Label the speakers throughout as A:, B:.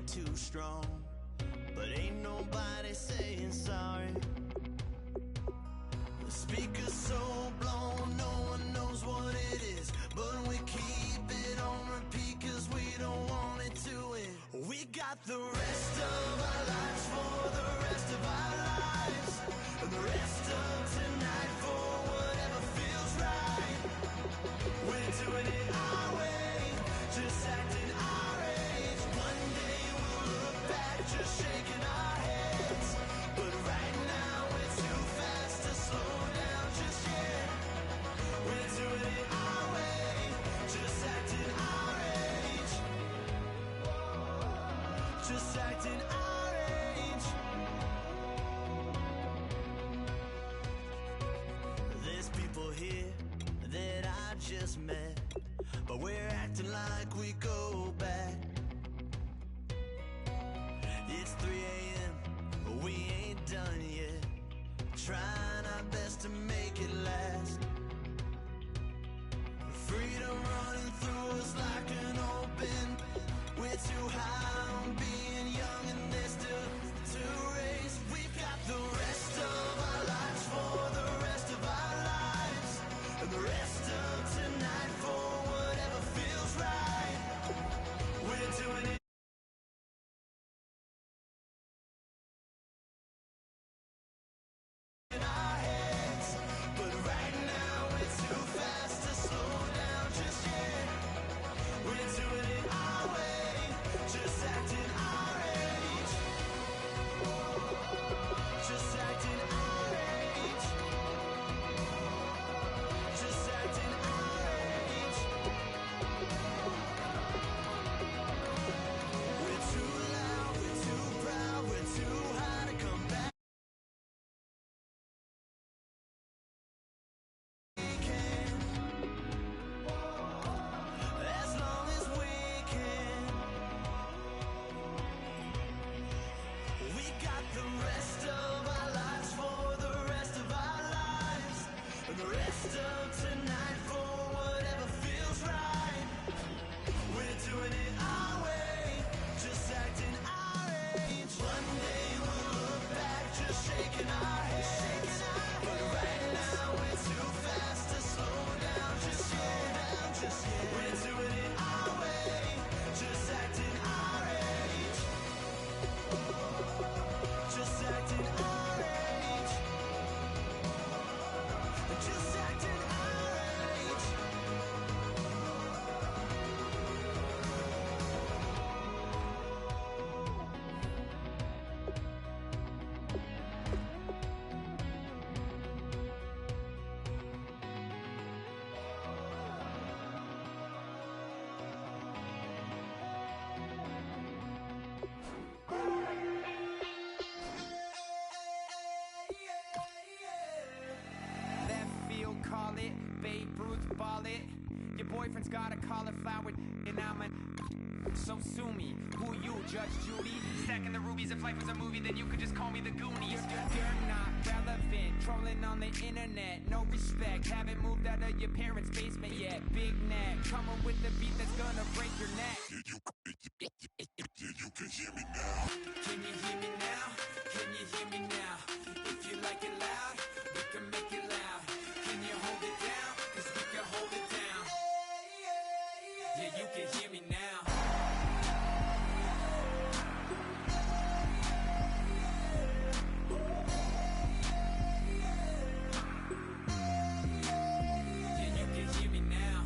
A: too strong, but ain't nobody saying sorry. The speaker's so blown, no one knows what it is, but we keep it on repeat cause we don't want it to end. We got the rest of our lives for the rest of our lives, and the rest of tonight for whatever feels right. We're doing it our way, just acting our age. One day we'll look back just shaking our heads, but right now we're too fast to slow down just yet. We're doing it our way, just acting our age. Just acting our age. There's people here that I just met, but we're acting like we go back. It's 3 a.m., we ain't done yet, trying our best to make it last. Freedom running through us like an open. We're too high on being young and there's still to race. We've got the rest of our lives for the rest of our lives, and the rest of tonight for whatever feels right. We're doing it in our heads, but right now we're too fast to slow down just yet. We're doing it our way, just acting our age. Just acting our age. Just acting our age. We're too loud, we're too proud, we're too high to come back. We can, as long as we can. We got the rest of our lives for the rest of our lives, and the rest of tonight for whatever feels right. We're doing it our way, just acting our age. One day we'll look back just shaking our heads, but right now we're too fast to slow down just yet. We're doing it our way, just acting our age. Just acting our age. Just acting our age.
B: Left field, call it. Babe Ruth, ball it. Your boyfriend's got a cauliflower, and I'm a. So sue me. Who you, Judge Judy? Stacking the rubies. If life was a movie, then you could just call me the Goonies. You're not relevant. Trolling on the internet. No respect. Haven't moved out of your parents' basement yet. Big neck. Coming with the beat that's gonna break your neck.
C: You can hear me now.
B: Can you hear me now? Can you hear me now? If you like it loud, we can make it loud. Can you hold it down? Cause we can hold it down. Yeah, you can hear me now. Yeah, you can hear me now.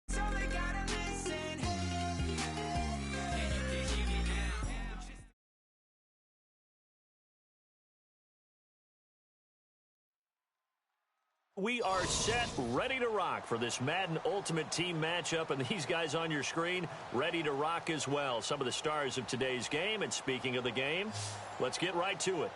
B: So they gotta listen. Yeah, you can hear me now.
D: We are set, ready to rock for this Madden Ultimate Team matchup, and these guys on your screen ready to rock as well. Some of the stars of today's game, and speaking of the game, let's get right to it.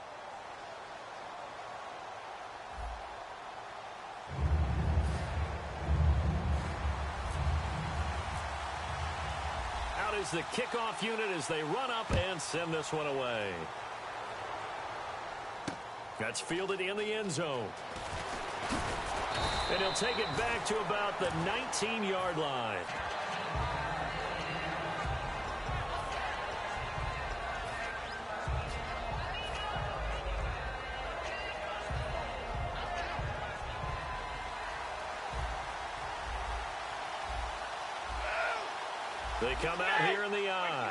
D: Out is the kickoff unit as they run up and send this one away. That's fielded in the end zone. And he'll take it back to about the 19-yard line. They come out here in the eye.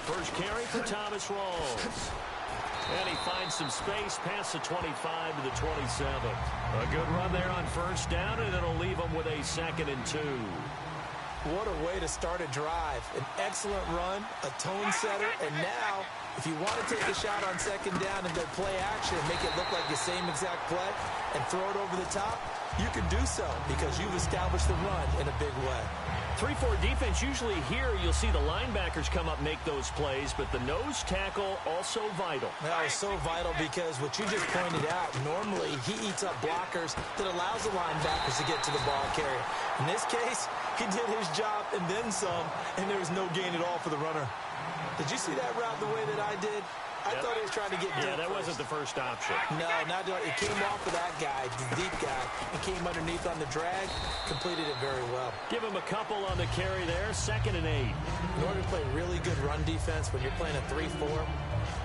D: First carry for Thomas Rawls. And he finds some space past the 25 to the 27. A good run there on first down, and it'll leave him with a 2nd and 2.
C: What a way to start a drive. An excellent run, a tone setter, and now, if you want to take a shot on 2nd down and go play action and make it look like the same exact play and throw it over the top, you can do so because you've established the run in a big way.
D: 3-4 defense, usually here you'll see the linebackers come up make those plays, but the nose tackle also vital.
C: That was so vital because what you just pointed out, normally he eats up blockers that allows the linebackers to get to the ball carrier. In this case, he did his job and then some, and there was no gain at all for the runner. Did you see that route the way that I did? I thought he was trying to get deep.
D: Yeah, that wasn't the first option.
C: No, not it came off of that guy, the deep guy, and came underneath on the drag, completed it very well.
D: Give him a couple on the carry there, 2nd and 8.
C: In order to play really good run defense when you're playing a 3-4,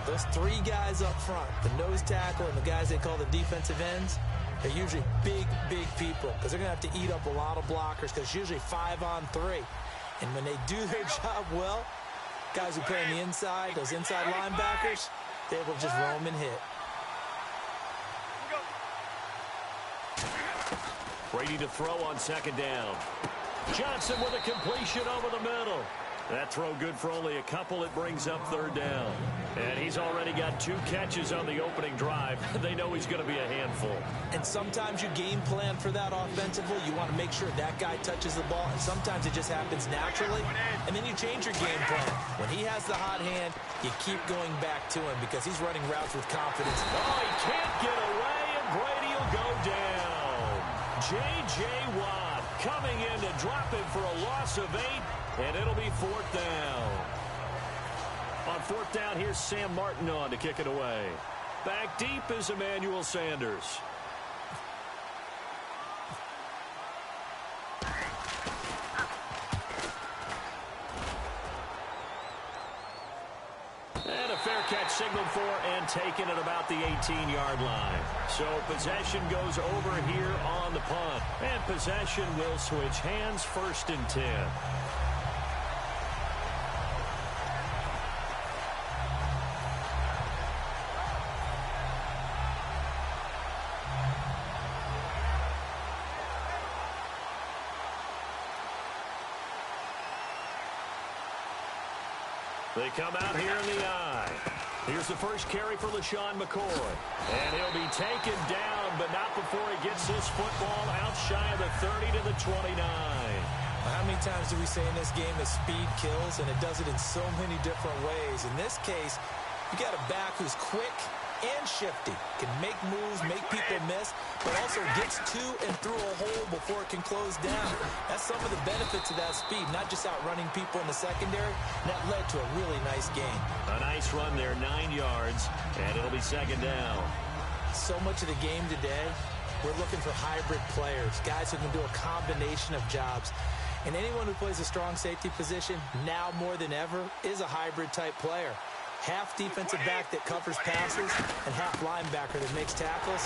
C: those 3 guys up front, the nose tackle and the guys they call the defensive ends, they're usually big, big people because they're going to have to eat up a lot of blockers because it's usually 5 on 3. And when they do their job well, guys who play on the inside, those inside linebackers, they're able to just roam and hit.
D: Brady to throw on 2nd down. Johnson with a completion over the middle. That throw good for only a couple. It brings up 3rd down. And he's already got 2 catches on the opening drive. They know he's going to be a handful.
C: And sometimes you game plan for that offensively. You want to make sure that guy touches the ball. And sometimes it just happens naturally. And then you change your game plan. When he has the hot hand, you keep going back to him because he's running routes with confidence.
D: Oh, he can't get away, and Brady will go down. J.J. Watt coming in to drop him for a loss of 8. And it'll be 4th down. On 4th down, here's Sam Martin on to kick it away. Back deep is Emmanuel Sanders. And a fair catch signaled for and taken at about the 18-yard line. So possession goes over here on the punt. And possession will switch hands, 1st and 10. They come out here in the eye. Here's the first carry for LaShawn McCoy. And he'll be taken down, but not before he gets this football out shy of the 30 to the 29.
C: How many times do we say in this game that speed kills, and it does it in so many different ways? In this case, you got a back who's quick and shifty, can make moves, make people miss, but also gets to and through a hole before it can close down. That's some of the benefits of that speed, not just outrunning people in the secondary. That led to a really nice game.
D: A nice run there, 9 yards, and it'll be 2nd down.
C: So much of the game today, we're looking for hybrid players, guys who can do a combination of jobs. And anyone who plays a strong safety position, now more than ever, is a hybrid type player. Half defensive back that covers passes and half linebacker that makes tackles.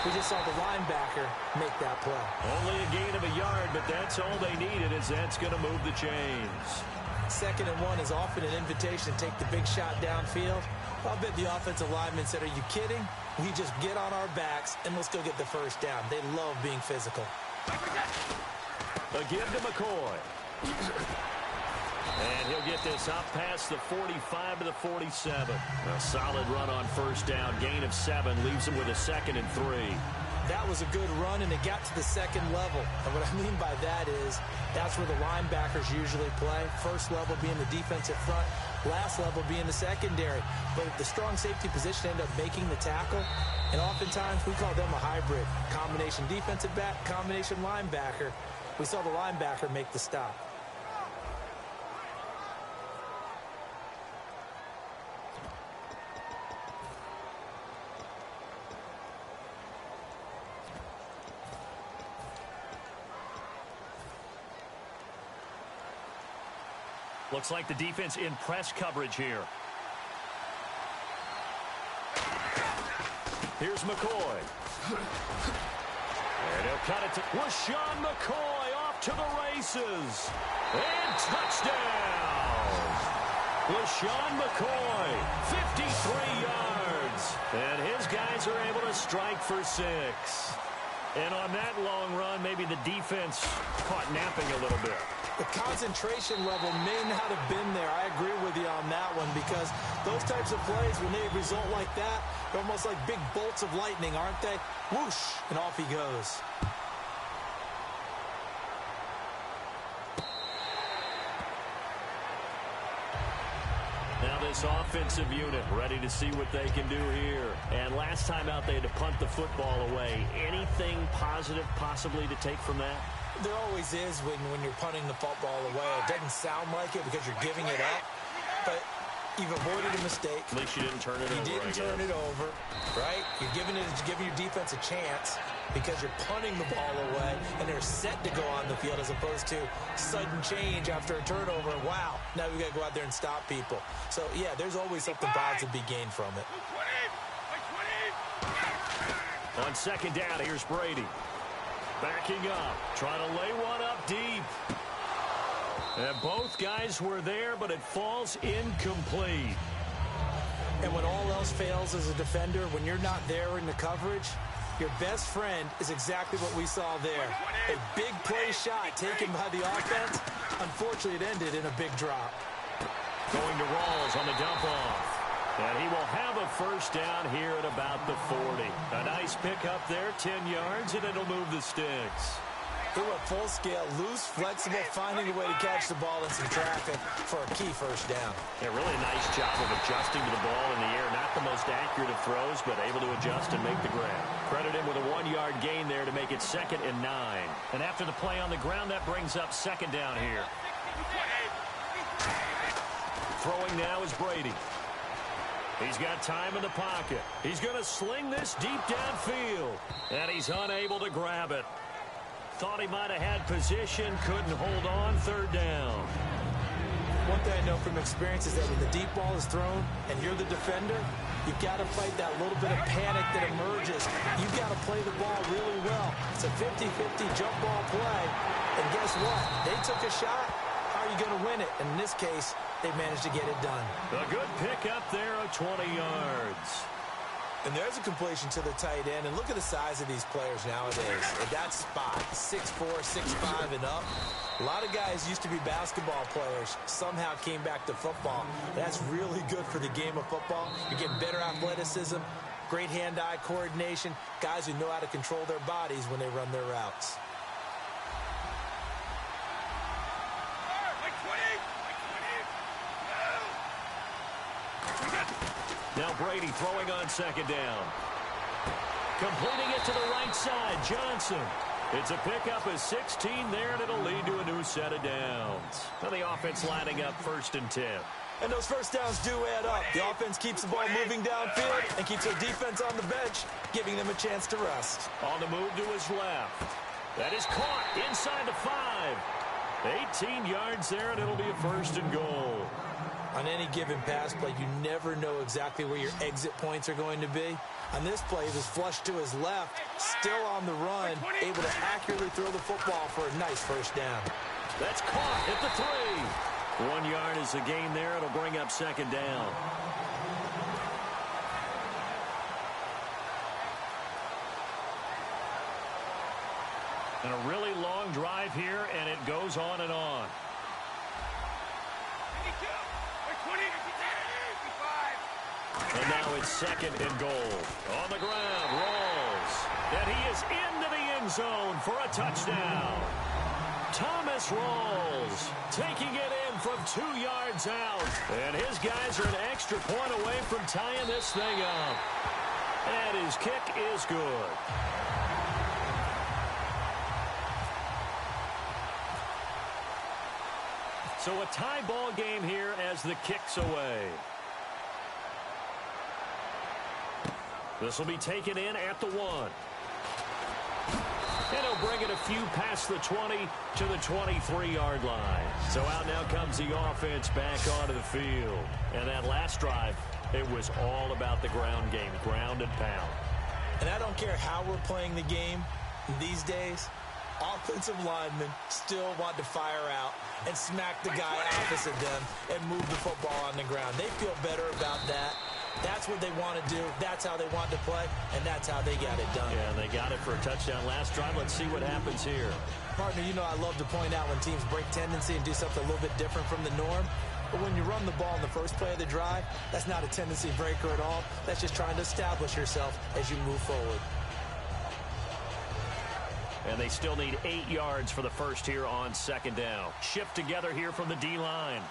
C: We just saw the linebacker make that play.
D: Only a gain of a yard, but that's all they needed, as that's going to move the chains.
C: 2nd and 1 is often an invitation to take the big shot downfield. I'll bet the offensive linemen said, "Are you kidding? We just get on our backs and let's go get the 1st down." They love being physical.
D: A give to McCoy. And he'll get this up past the 45 to the 47. A solid run on 1st down. Gain of 7 leaves him with a 2nd and 3.
C: That was a good run, and it got to the 2nd level. And what I mean by that is that's where the linebackers usually play. 1st level being the defensive front, last level being the secondary. But the strong safety position ended up making the tackle, and oftentimes we call them a hybrid. Combination defensive back, combination linebacker. We saw the linebacker make the stop.
D: Looks like the defense in press coverage here. Here's McCoy. And he'll cut it to LaShawn McCoy off to the races. And touchdown! LaShawn McCoy, 53 yards. And his guys are able to strike for 6. And on that long run, maybe the defense caught napping a little bit.
C: The concentration level may not have been there. I agree with you on that one because those types of plays, when they result like that, they're almost like big bolts of lightning, aren't they? Whoosh, and off he goes.
D: Now this offensive unit ready to see what they can do here. And last time out, they had to punt the football away. Anything positive possibly to take from that?
C: There always is when you're punting the football away. It doesn't sound like it because you're giving it up, but you've avoided a mistake.
D: At least you didn't turn it over.
C: You didn't turn it over, right? You're giving your defense a chance because you're punting the ball away, and they're set to go on the field as opposed to sudden change after a turnover. Wow, now we got to go out there and stop people. So, yeah, there's always something positive to be gained from it.
D: On second down, here's Brady. Backing up, trying to lay one up deep. And both guys were there, but it falls incomplete.
C: And when all else fails as a defender, when you're not there in the coverage, your best friend is exactly what we saw there. A big play shot taken by the offense. Unfortunately, it ended in a big drop.
D: Going to Rawls on the dump off. And he will have a first down here at about the 40. A nice pickup there, 10 yards, and it'll move the sticks.
C: They were full scale, loose, flexible, finding a way to catch the ball in some traffic for a key first down.
D: Yeah, really nice job of adjusting to the ball in the air. Not the most accurate of throws, but able to adjust and make the grab. Credit him with a 1-yard gain there to make it 2nd and 9. And after the play on the ground, that brings up 2nd down here. Throwing now is Brady. He's got time in the pocket. He's going to sling this deep downfield. And he's unable to grab it. Thought he might have had position, couldn't hold on, 3rd down.
C: One thing I know from experience is that when the deep ball is thrown and you're the defender, you've got to fight that little bit of panic that emerges. You've got to play the ball really well. It's a 50-50 jump ball play. And guess what? They took a shot. How are you going to win it? And in this case, they managed to get it done.
D: A good pickup there of 20 yards.
C: And there's a completion to the tight end. And look at the size of these players nowadays. At that spot, 6'4", 6'5", and up. A lot of guys used to be basketball players, somehow came back to football. That's really good for the game of football. You're getting better athleticism, great hand-eye coordination, guys who know how to control their bodies when they run their routes.
D: Now Brady throwing on 2nd down. Completing it to the right side, Johnson. It's a pickup of 16 there, and it'll lead to a new set of downs. Now the offense lining up 1st and 10.
C: And those first downs do add up. The offense keeps the ball moving downfield and keeps their defense on the bench, giving them a chance to rest.
D: On the move to his left. That is caught inside the 5. 18 yards there, and it'll be a 1st and goal.
C: On any given pass play, you never know exactly where your exit points are going to be. On this play, he was flushed to his left, still on the run, able to accurately throw the football for a nice first down.
D: That's caught at the 3. 1 yard is the gain there. It'll bring up 2nd down. And a really long drive here, and it goes on and on. And now it's 2nd and goal. On the ground, Rawls. And he is into the end zone for a touchdown. Thomas Rawls taking it in from 2 yards out. And his guys are an extra point away from tying this thing up. And his kick is good. So a tie ball game here as the kick's away. This will be taken in at the 1. And he'll bring it a few past the 20 to the 23-yard line. So out now comes the offense back onto the field. And that last drive, it was all about the ground game, ground and pound.
C: And I don't care how we're playing the game these days, offensive linemen still want to fire out and smack the guy opposite them and move the football on the ground. They feel better about that. That's what they want to do. That's how they want to play, and that's how they got it done.
D: Yeah, and they got it for a touchdown last drive. Let's see what happens here.
C: Partner, you know I love to point out when teams break tendency and do something a little bit different from the norm. But when you run the ball in the first play of the drive, that's not a tendency breaker at all. That's just trying to establish yourself as you move forward.
D: And they still need 8 yards for the first here on second down. Shift together here from the D-line.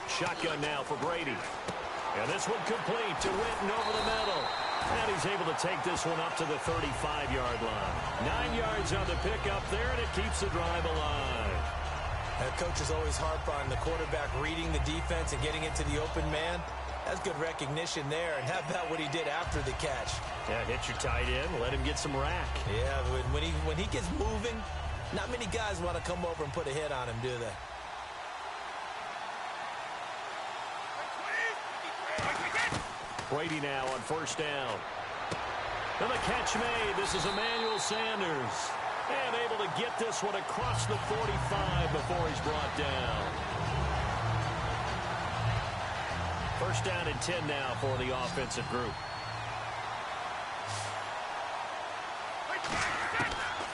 D: Shotgun now for Brady. And this one complete to Winton over the middle. And he's able to take this one up to the 35-yard line. 9 yards on the pickup there, and it keeps the drive alive.
C: And coaches always harp on the quarterback reading the defense and getting into the open man. That's good recognition there. And how about what he did after the catch?
D: Yeah, hit your tight end, let him get some rack.
C: Yeah, when he gets moving, not many guys want to come over and put a hit on him, do they?
D: Brady now on first down. And the catch made. This is Emmanuel Sanders. And able to get this one across the 45 before he's brought down. First down and 10 now for the offensive group.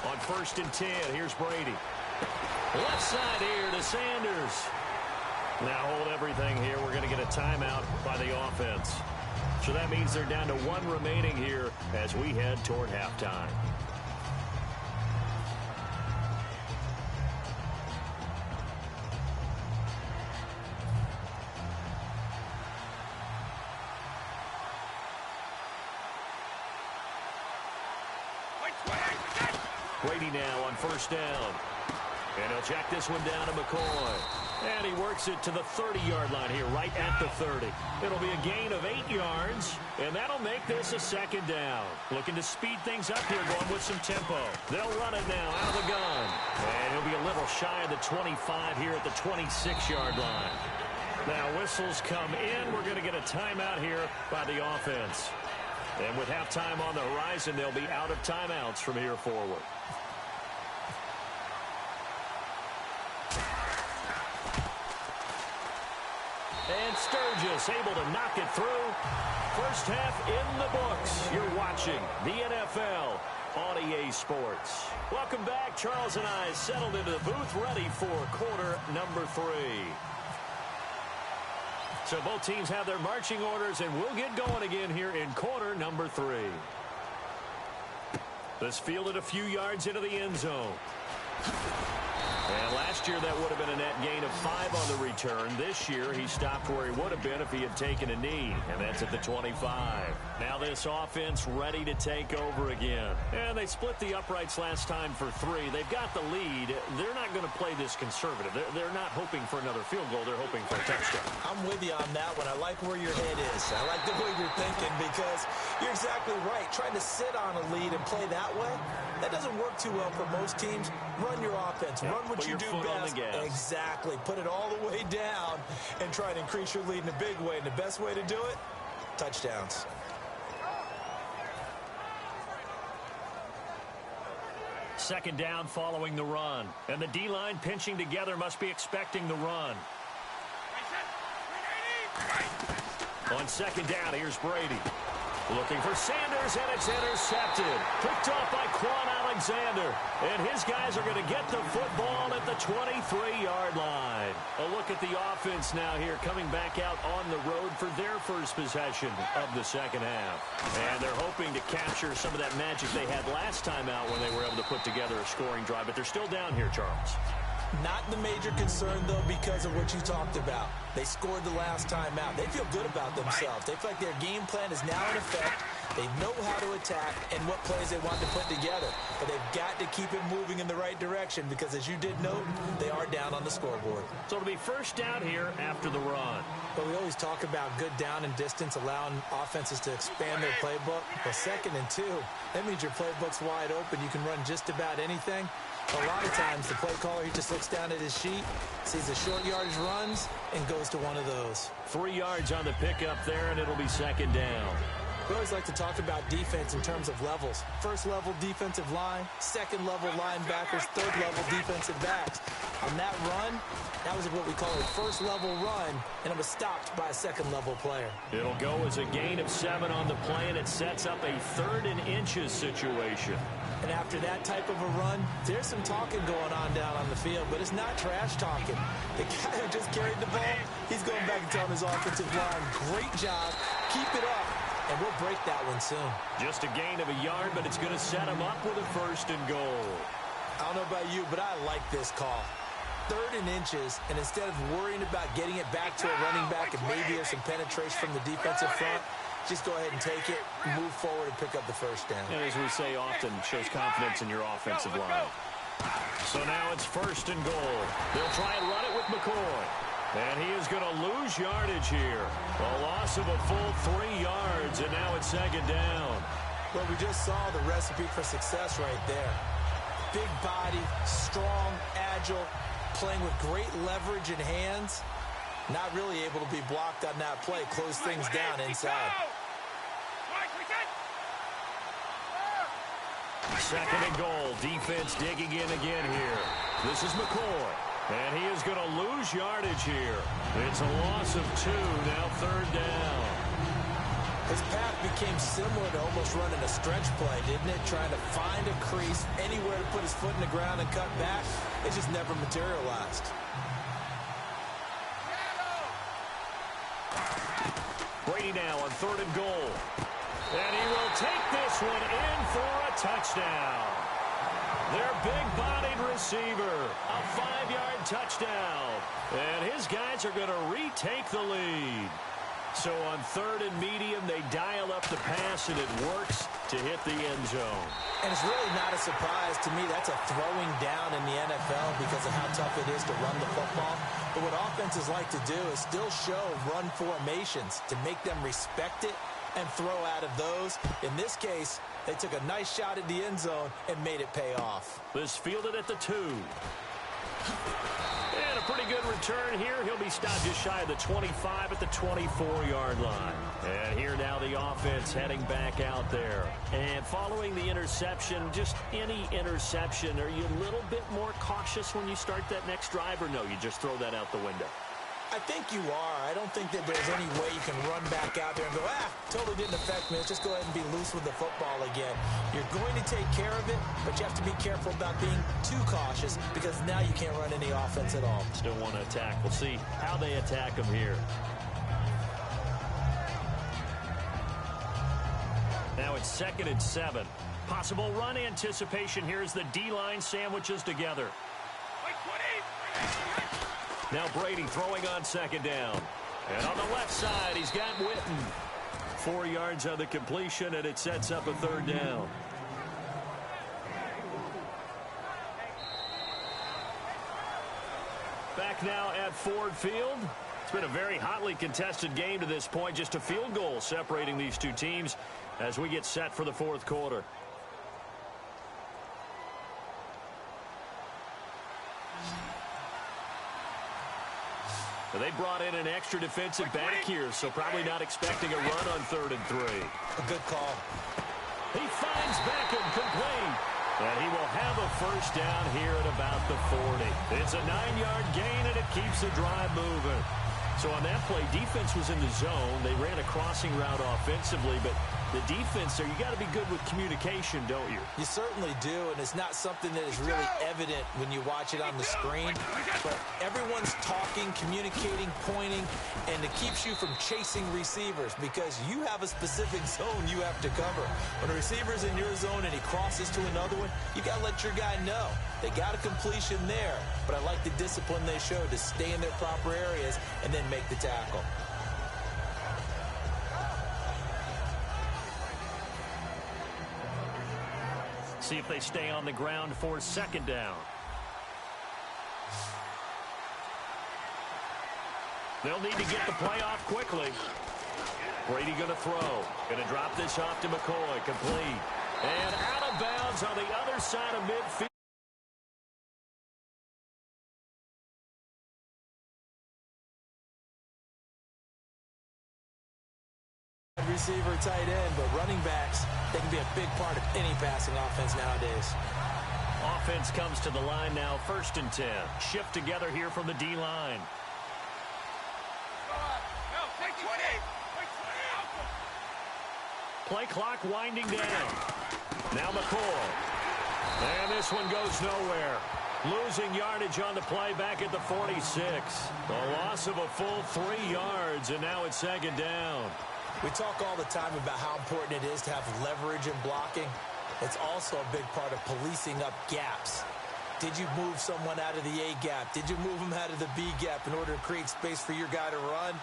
D: On first and 10, here's Brady. Left side here to Sanders. Now hold everything here. We're going to get a timeout by the offense. So that means they're down to 1 remaining here as we head toward halftime. Brady now on first down. And he'll check this one down to McCoy. And he works it to the 30-yard line here, right at the 30. It'll be a gain of 8 yards, and that'll make this a second down. Looking to speed things up here, going with some tempo. They'll run it now out of the gun. And he'll be a little shy of the 25 here at the 26-yard line. Now whistles come in. We're going to get a timeout here by the offense. And with halftime on the horizon, they'll be out of timeouts from here forward. And Sturgis able to knock it through. First half in the books. You're watching the NFL on EA Sports. Welcome back. Charles and I settled into the booth, ready for quarter number 3. So both teams have their marching orders, and we'll get going again here in quarter number 3. This fielded a few yards into the end zone. And last year, that would have been a net gain of 5 on the return. This year, he stopped where he would have been if he had taken a knee, and that's at the 25. Now this offense ready to take over again. And they split the uprights last time for 3. They've got the lead. They're not going to play this conservative. They're not hoping for another field goal. They're hoping for a touchdown.
C: I'm with you on that one. I like where your head is. I like the way you're thinking because you're exactly right. Trying to sit on a lead and play that way, that doesn't work too well for most teams. Run your offense. Run what you do best. Exactly. Put it all the way down and try and increase your lead in a big way. And the best way to do it, touchdowns.
D: Second down following the run. And the D-line pinching together must be expecting the run. On second down, here's Brady. Looking for Sanders, and it's intercepted. Picked off by Quan Alexander. And his guys are going to get the football at the 23-yard line. A look at the offense now here, coming back out on the road for their first possession of the second half. And they're hoping to capture some of that magic they had last time out when they were able to put together a scoring drive. But they're still down here, Charles.
C: Not the major concern, though, because of what you talked about. They scored the last time out. They feel good about themselves. They feel like their game plan is now in effect. They know how to attack and what plays they want to put together. But they've got to keep it moving in the right direction because, as you did note, they are down on the scoreboard.
D: So it'll be first down here after the run.
C: But we always talk about good down and distance, allowing offenses to expand their playbook. Well, 2nd and 2, that means your playbook's wide open. You can run just about anything. A lot of times, the play caller, he just looks down at his sheet, sees the short yardage runs, and goes to one of those.
D: 3 yards on the pickup there, and it'll be 2nd down.
C: We always like to talk about defense in terms of levels. 1st level defensive line, 2nd level linebackers, 3rd level defensive backs. On that run, that was what we call a 1st level run, and it was stopped by a 2nd level player.
D: It'll go as a gain of 7 on the play, and it sets up a 3rd and inches situation.
C: And after that type of a run, there's some talking going on down on the field, but it's not trash talking. The guy who just carried the ball, he's going back and telling his offensive line, great job, keep it up, and we'll break that one soon.
D: Just a gain of a yard, but it's going to set him up with a 1st and goal.
C: I don't know about you, but I like this call. 3rd and inches, and instead of worrying about getting it back to a running back and maybe there's some penetration from the defensive front, just go ahead and take it, move forward, and pick up the 1st down.
D: And as we say often, shows confidence in your offensive line. So now it's 1st and goal. They'll try and run it with McCoy. And he is going to lose yardage here. A loss of a full 3 yards, and now it's 2nd down.
C: Well, we just saw the recipe for success right there. Big body, strong, agile, playing with great leverage in hands. Not really able to be blocked on that play. Close things down inside.
D: 2nd and goal. Defense digging in again here. This is McCoy. And he is going to lose yardage here. It's a loss of 2. Now 3rd down.
C: His path became similar to almost running a stretch play, didn't it? Trying to find a crease, anywhere to put his foot in the ground and cut back. It just never materialized.
D: Brady now on 3rd and goal. And he will take this one in for a touchdown. Their big-bodied receiver, a 5-yard touchdown. And his guys are going to retake the lead. So on 3rd and medium, they dial up the pass, and it works to hit the end zone.
C: And it's really not a surprise to me. That's a throwing down in the NFL because of how tough it is to run the football. But what offenses like to do is still show run formations to make them respect it and throw out of those. In this case, they took a nice shot at the end zone and made it pay off.
D: This fielded at the 2. And a pretty good return here. He'll be stopped just shy of the 25 at the 24-yard line. And here now the offense heading back out there. And following the interception, just any interception, are you a little bit more cautious when you start that next drive, or no, you just throw that out the window?
C: I think you are. I don't think that there's any way you can run back out there and go, totally didn't affect me. Let's just go ahead and be loose with the football again. You're going to take care of it, but you have to be careful about being too cautious because now you can't run any offense at all.
D: Still want to attack. We'll see how they attack them here. Now it's 2nd and 7. Possible run anticipation here as the D-line sandwiches together. Now Brady throwing on 2nd down. And on the left side, he's got Witten. 4 yards on the completion, and it sets up a 3rd down. Back now at Ford Field. It's been a very hotly contested game to this point. Just a field goal separating these two teams as we get set for the 4th quarter. They brought in an extra defensive back here, so probably not expecting a run on 3rd and 3.
C: A good call.
D: He finds Beckham complete. And he will have a 1st down here at about the 40. It's a 9-yard gain, and it keeps the drive moving. So on that play, defense was in the zone. They ran a crossing route offensively, but the defense there, you got to be good with communication, don't you?
C: You certainly do, and it's not something that is really evident when you watch it on the screen. But everyone's talking, communicating, pointing, and it keeps you from chasing receivers because you have a specific zone you have to cover. When a receiver's in your zone and he crosses to another one, you got to let your guy know. They got a completion there, but I like the discipline they showed to stay in their proper areas and then make the tackle.
D: See if they stay on the ground for second down. They'll need to get the play off quickly. Brady going to throw. Going to drop this off to McCoy. Complete. And out of bounds on the other side of midfield.
C: Receiver, tight end, but running backs, they can be a big part of any passing offense nowadays.
D: Offense comes to the line now, 1st and 10. Shift together here from the D-line. Play clock winding down. Now McCoy. And this one goes nowhere. Losing yardage on the play back at the 46. A loss of a full 3 yards, and now it's second down.
C: We talk all the time about how important it is to have leverage in blocking. It's also a big part of policing up gaps. Did you move someone out of the A gap? Did you move them out of the B gap in order to create space for your guy to run?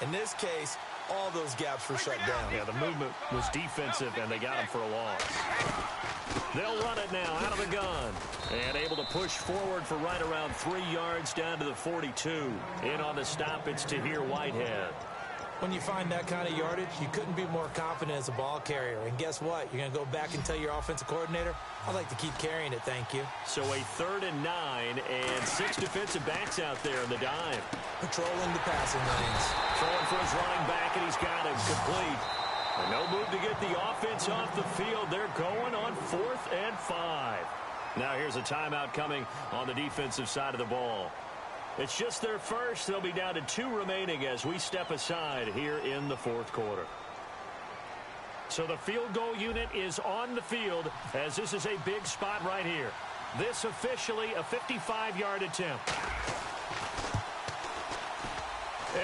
C: In this case, all those gaps were shut down.
D: Yeah, the movement was defensive, and they got him for a loss. They'll run it now out of the gun. And able to push forward for right around 3 yards down to the 42. In on the stop, it's Tahir Whitehead.
C: When you find that kind of yardage, you couldn't be more confident as a ball carrier. And guess what? You're going to go back and tell your offensive coordinator, I'd like to keep carrying it, thank you.
D: So a 3rd and 9 and 6 defensive backs out there in the dime.
C: Patrolling the passing lanes.
D: Throwing for his running back, and he's got him complete. And no move to get the offense off the field. They're going on 4th and 5. Now here's a timeout coming on the defensive side of the ball. It's just their first. They'll be down to 2 remaining as we step aside here in the 4th quarter. So the field goal unit is on the field as this is a big spot right here. This officially a 55-yard attempt.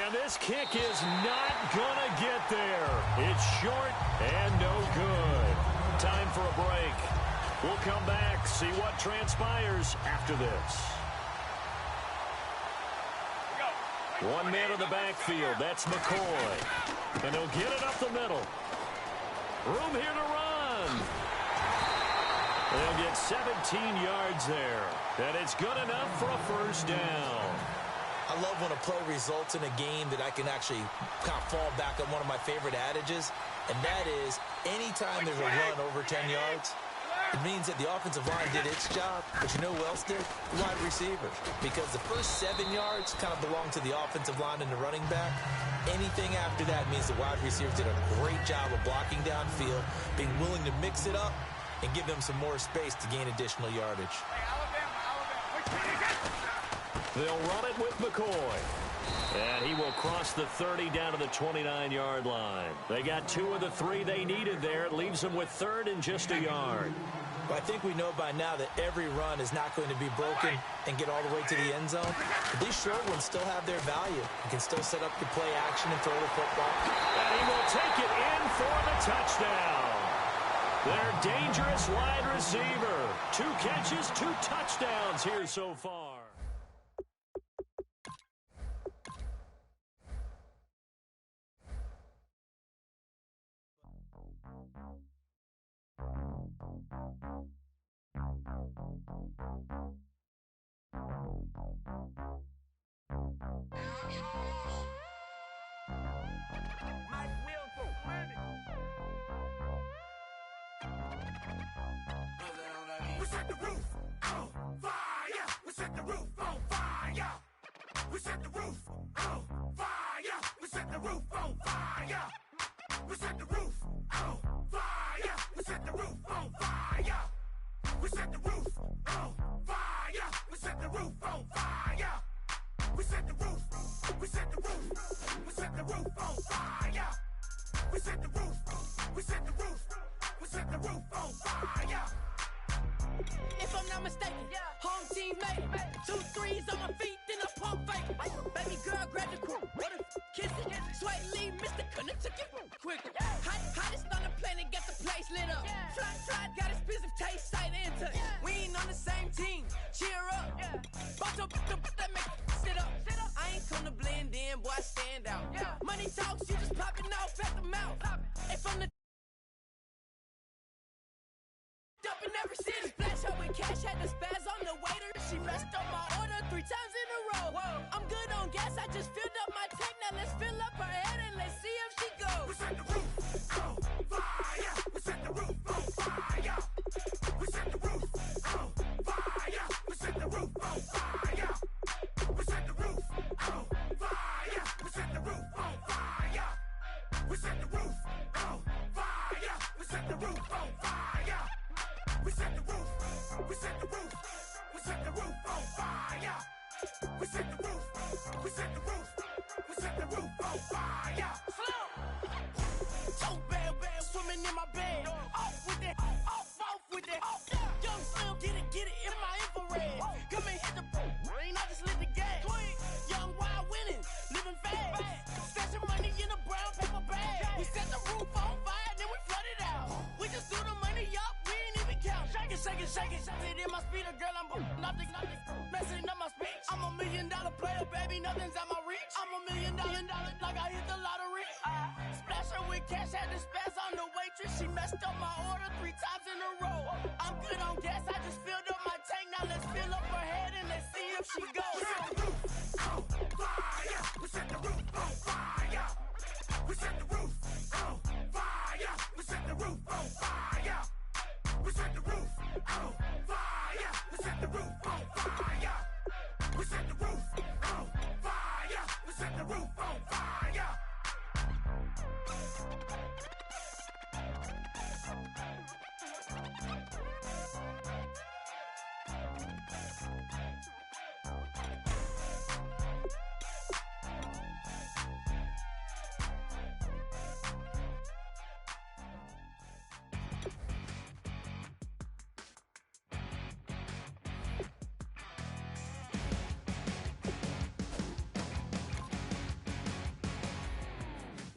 D: And this kick is not going to get there. It's short and no good. Time for a break. We'll come back, see what transpires after this. 1 man in the backfield. That's McCoy. And he'll get it up the middle. Room here to run. They'll get 17 yards there. And it's good enough for a first down.
C: I love when a play results in a game that I can actually kind of fall back on one of my favorite adages, and that is anytime there's a run over 10 yards, it means that the offensive line did its job, but you know who else did? The wide receivers. Because the first 7 yards kind of belong to the offensive line and the running back. Anything after that means the wide receivers did a great job of blocking downfield, being willing to mix it up, and give them some more space to gain additional yardage.
D: They'll run it with McCoy. And he will cross the 30 down to the 29-yard line. They got 2 of the 3 they needed there. It leaves them with 3rd and just a yard.
C: But I think we know by now that every run is not going to be broken and get all the way to the end zone. But these short ones still have their value. You can still set up your play action and throw the football.
D: And he will take it in for the touchdown. Their dangerous wide receiver. 2 catches, 2 touchdowns here so far.
A: We set the roof on fire. We set the roof on fire. We set the roof on fire. We set the roof on fire. We set the roof on fire. We set the roof on fire. We set the roof on fire. We set the roof on fire. We set the roof. We set the roof. We set the roof on fire. We set the roof. We set the roof. We set the roof on fire.
E: If I'm not mistaken, home team made it. 2 threes on my feet, then I pump fake. Baby girl, grab the crew. What a kiss it. Sweat leave, Mr. Couldn't took it quick. Hottest on the planet, got the place lit up. Fly, got expensive taste, sight into. We ain't on the same team. Cheer up. Both up, that make sit up. I ain't come to blend in, boy, I stand out. Money talks, you just popping off at the mouth. If I'm the up in every city. Flash her with cash, had to spaz on the waiter. She messed up my order 3 times in a row. Whoa. I'm good on gas, I just filled up my tank. Now let's fill up her head and let's see if she goes.
A: We set the roof on fire. We set the roof on fire. We set the roof on fire. We set the roof on fire. We set the roof on fire. We set the roof on fire. We set the roof on fire. We set the roof on fire. We set the roof. We set the roof. We set the roof on fire. We set the roof. We set the roof. We set the roof on fire.
E: Slow. So bad, swimming in my bed. Off with that, off with that. Young Slim, get it in my infrared. Come and hit the rain, I just lit the gas. Young wild winning, living fast. Stashing money in a brown paper bag. We set the roof on fire, then we flood it out. We just threw the money up, we ain't even count. Shake it, shake it, shake it. It in my speeder, girl, I'm nothing, messing up my speech. I'm $1 million player, baby, nothing's out my reach. I'm $1 million, like I hit the lottery. Splash her with cash, had to spaz on the waitress. She messed up my order 3 times in a row. I'm good on gas, I just filled up my tank. Now let's fill up her head and let's see if she goes.
A: We set the roof on fire. We set the roof on fire. We set the roof on fire. We set the roof on fire. We set the roof on fire. We set the roof on fire. We set the roof on fire.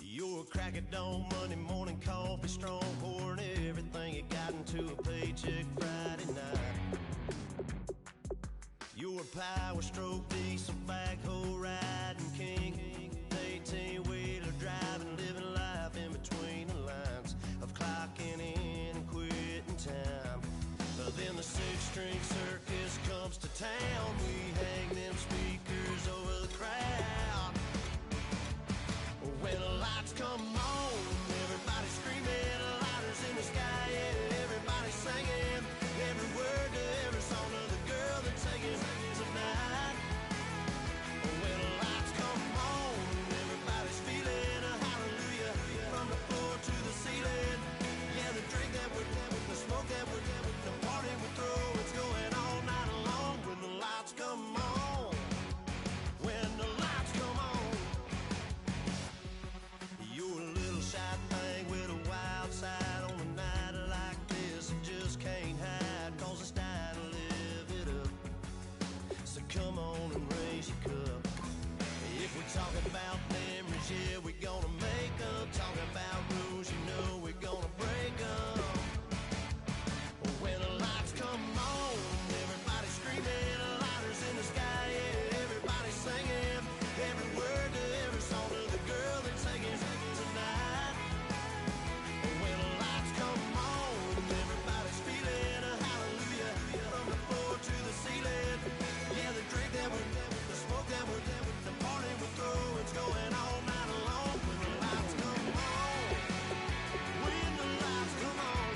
A: You're a crack at dawn, Monday morning coffee, strong, pouring everything you got into a paycheck Friday night. You're a power stroke, diesel backhoe riding king, 18-wheeler driving, living life in between the lines of clocking in and quitting time. But then the 6-string circus comes to town. We hang them speakers over the crowd. When the lights come on, everybody screaming, lighters in the sky, yeah, everybody singing every word to every song of the girl they're taking tonight. When the lights come on, everybody's feeling a hallelujah from the floor to the ceiling. Yeah, the drink that we're having, the smoke that we're having, the party we throw, it's going all night long. When the lights come on, when the lights come on. You're a little shy thing with a wild side on a night like this. You just can't hide, cause it's time to live it up. So come on and raise your cup. If we're talking about memories, yeah, we're gonna make them. Talking about rules, you know we're gonna break them. When the lights come on, everybody's screaming, lighters in the sky, yeah, everybody's singing every word to every song of the girl they're taking tonight. When the lights come on, everybody's feeling a hallelujah from the floor to the ceiling. Yeah, the drink that we're having, the smoke that we're having, the party we throw, it's going all night long. When the lights come on, when the lights come on.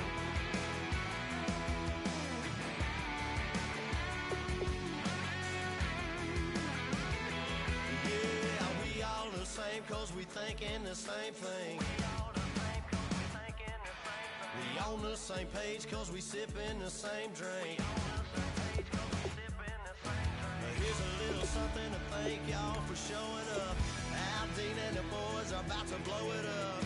A: Yeah, we all the same cause we thinking the same thing. We on the same page cause we sipping the same drink. Here's a little something to thank y'all for showing up. Al Dean and the boys are about to blow it up.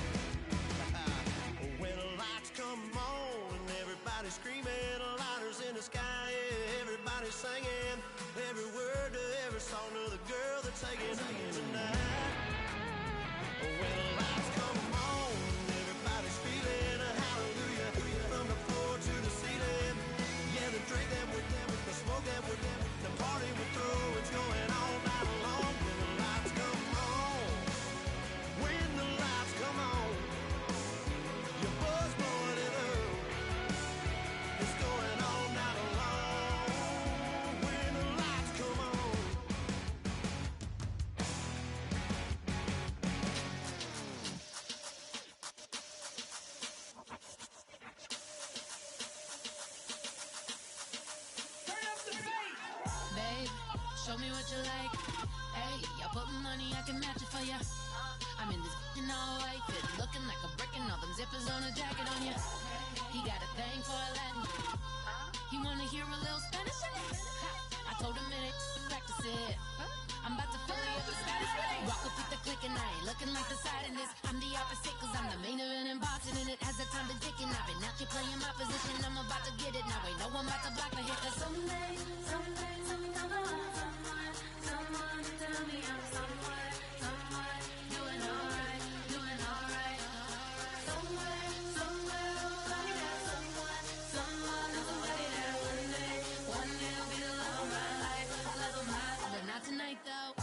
A: When the lights come on and everybody's screaming, lighters in the sky, yeah, everybody's singing every word to every song of the girl they're taking tonight. When the lights come on, everybody's feeling a hallelujah from the floor to the ceiling. Yeah, the drink that we're having, the smoke that we're having, the party we throw, it's going all night long. When the lights come on, when the lights come on, your buzz blowing it up, it's
E: show me what you like. Hey, y'all put money, I can match it for ya. I'm in this in all white fit, looking like a brick and all them zippers on a jacket on ya. He got a thing for a Latin. He wanna hear a little Spanish. I told him it ain't practice it. I'm about to fill you up with status. Walk up with the click and I ain't looking like the side in this. I'm the opposite cause I'm the main event and boxing and it has the time been ticking. I've been out here playing my position. I'm about to get it now. Ain't no one about to block the hit. Cause someday, someday come along. Someone to tell me I'm someone doing alright, doing alright. Somewhere, somebody that someone is somebody that one day will be the love of my life, love of my life. But not tonight though.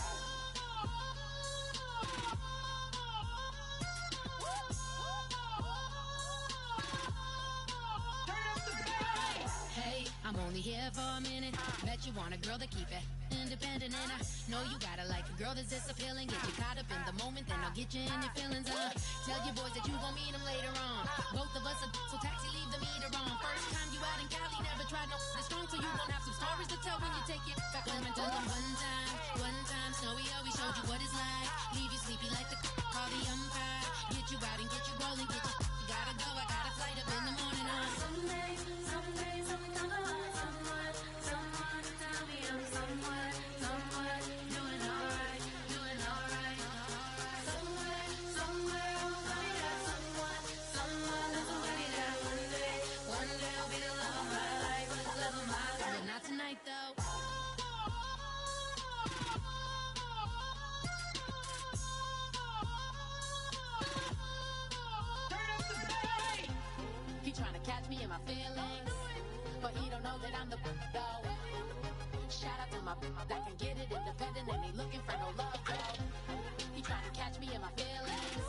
E: Hey, I'm only here for a minute. Bet you want a girl to keep it independent, and I know you gotta like a girl that's this appealing. Get you caught up in the moment, then I'll get you in your feelings. Tell your boys that you gon' meet them later on. Both of us are so taxi, leave the meter on. First time you out in Cali, never tried no strong, so you gon' have some stories to tell when you take it back home and tell them one time, Snowy always showed you what it's like. Leave you sleepy like the call the umpire. Get you out and get you rolling, get you gotta go. I got a flight up in the morning on someday, come along. Someone to tell me I'm someone doing alright, doing alright. Somewhere, somebody that someone is somebody that one day will be the love of my life, love of my life. But not tonight though. He trying to catch me in my feelings, but he don't know that I'm the though. Shout out to my that can get it independent and ain't looking for no love though. He trying to catch me in my feelings,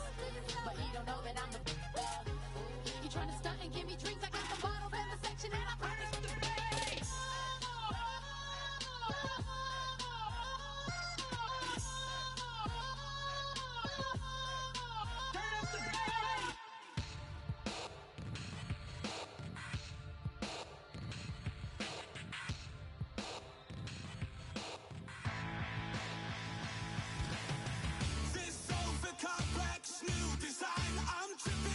E: but he don't know that I'm the though. He trying to stunt and give me drinks. I got the bottles in the section and I promise to pay.
A: This overcomplex new design, I'm tripping.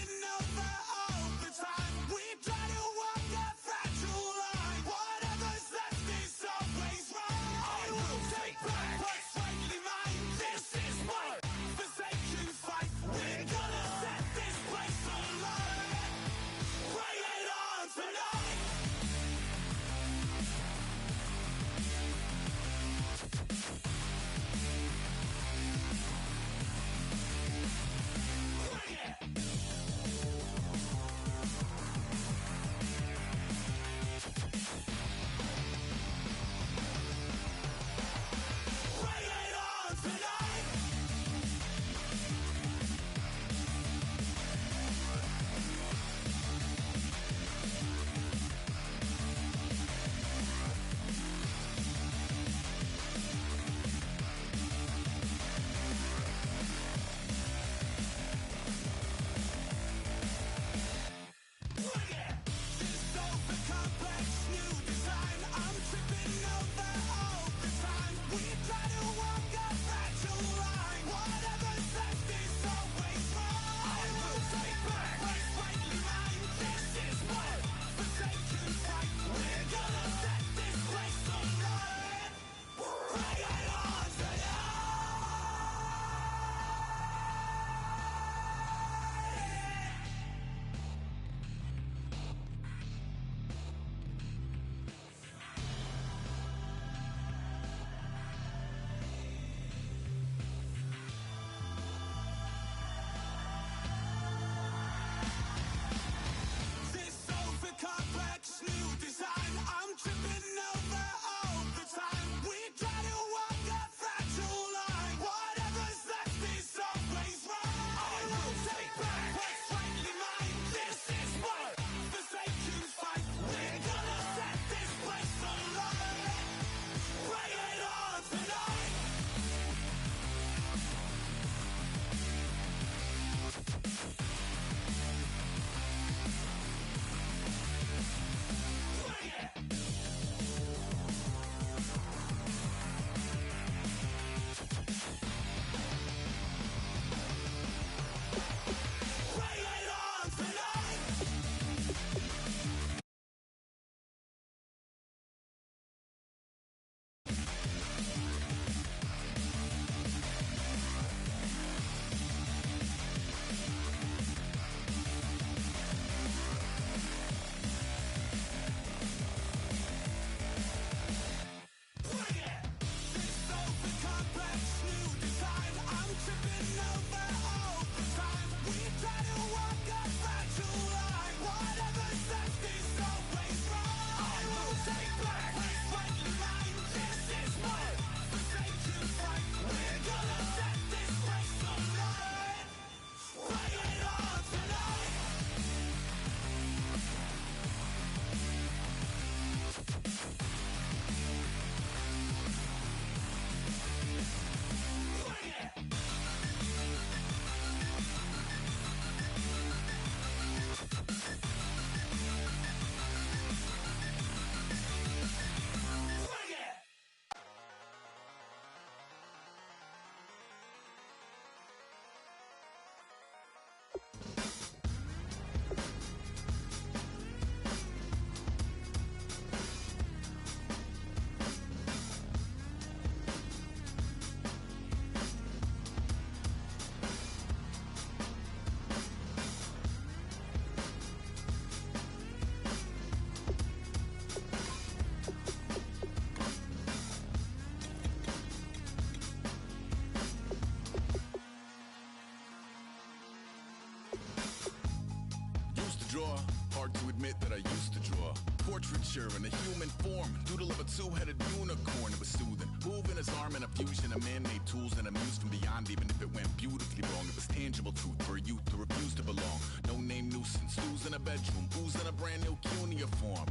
F: admit that I used to draw portraiture in a human form, doodle of a two-headed unicorn. It was soothing, moving his arm in a fusion of man-made tools and amused from beyond. Even if it went beautifully wrong, it was tangible truth for a youth to refuse to belong. No name nuisance, who's in a bedroom, who's in a brand new cuneiform.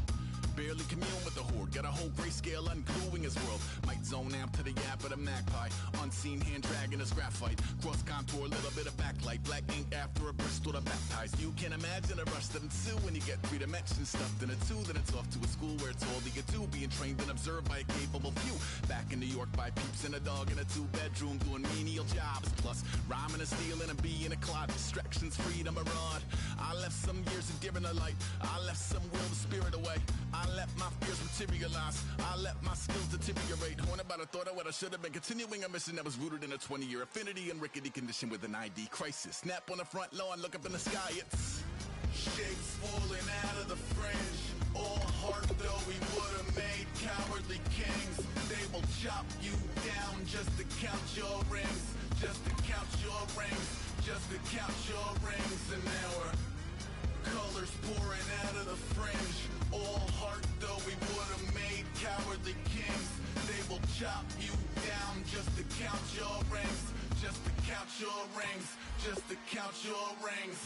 F: Barely commune with the horde, got a whole grayscale ungluing his world. Might zone amp to the yap of the magpie, unseen hand dragging his graphite. Cross contour, little bit of backlight, black ink after a Bristol to baptize. You can imagine the rush that ensue when you get 3 dimensions stuffed in a 2. Then it's off to a school where it's all that you do, being trained and observed by a capable few. Back in New York by peeps and a dog in a 2-bedroom doing menial jobs. Plus rhyming and stealing and being a clod, distractions, freedom, a rod. I left some years of deer in the light, I left some will the spirit away. I let my fears materialize, I let my skills deteriorate. Haunted by the thought of what I should have been, continuing a mission that was rooted in a 20-year affinity and rickety condition with an ID crisis. Snap on the front lawn, look up in the sky, it's shapes falling out of the fringe. All heart though we would have made cowardly kings. They will chop you down just to count your rings, just to count your rings, just to count your rings. And now we're colors pouring out of the fringe. All heart though we would have made cowardly kings. They will chop you down just to count your rings, just to count your rings, just to count your rings.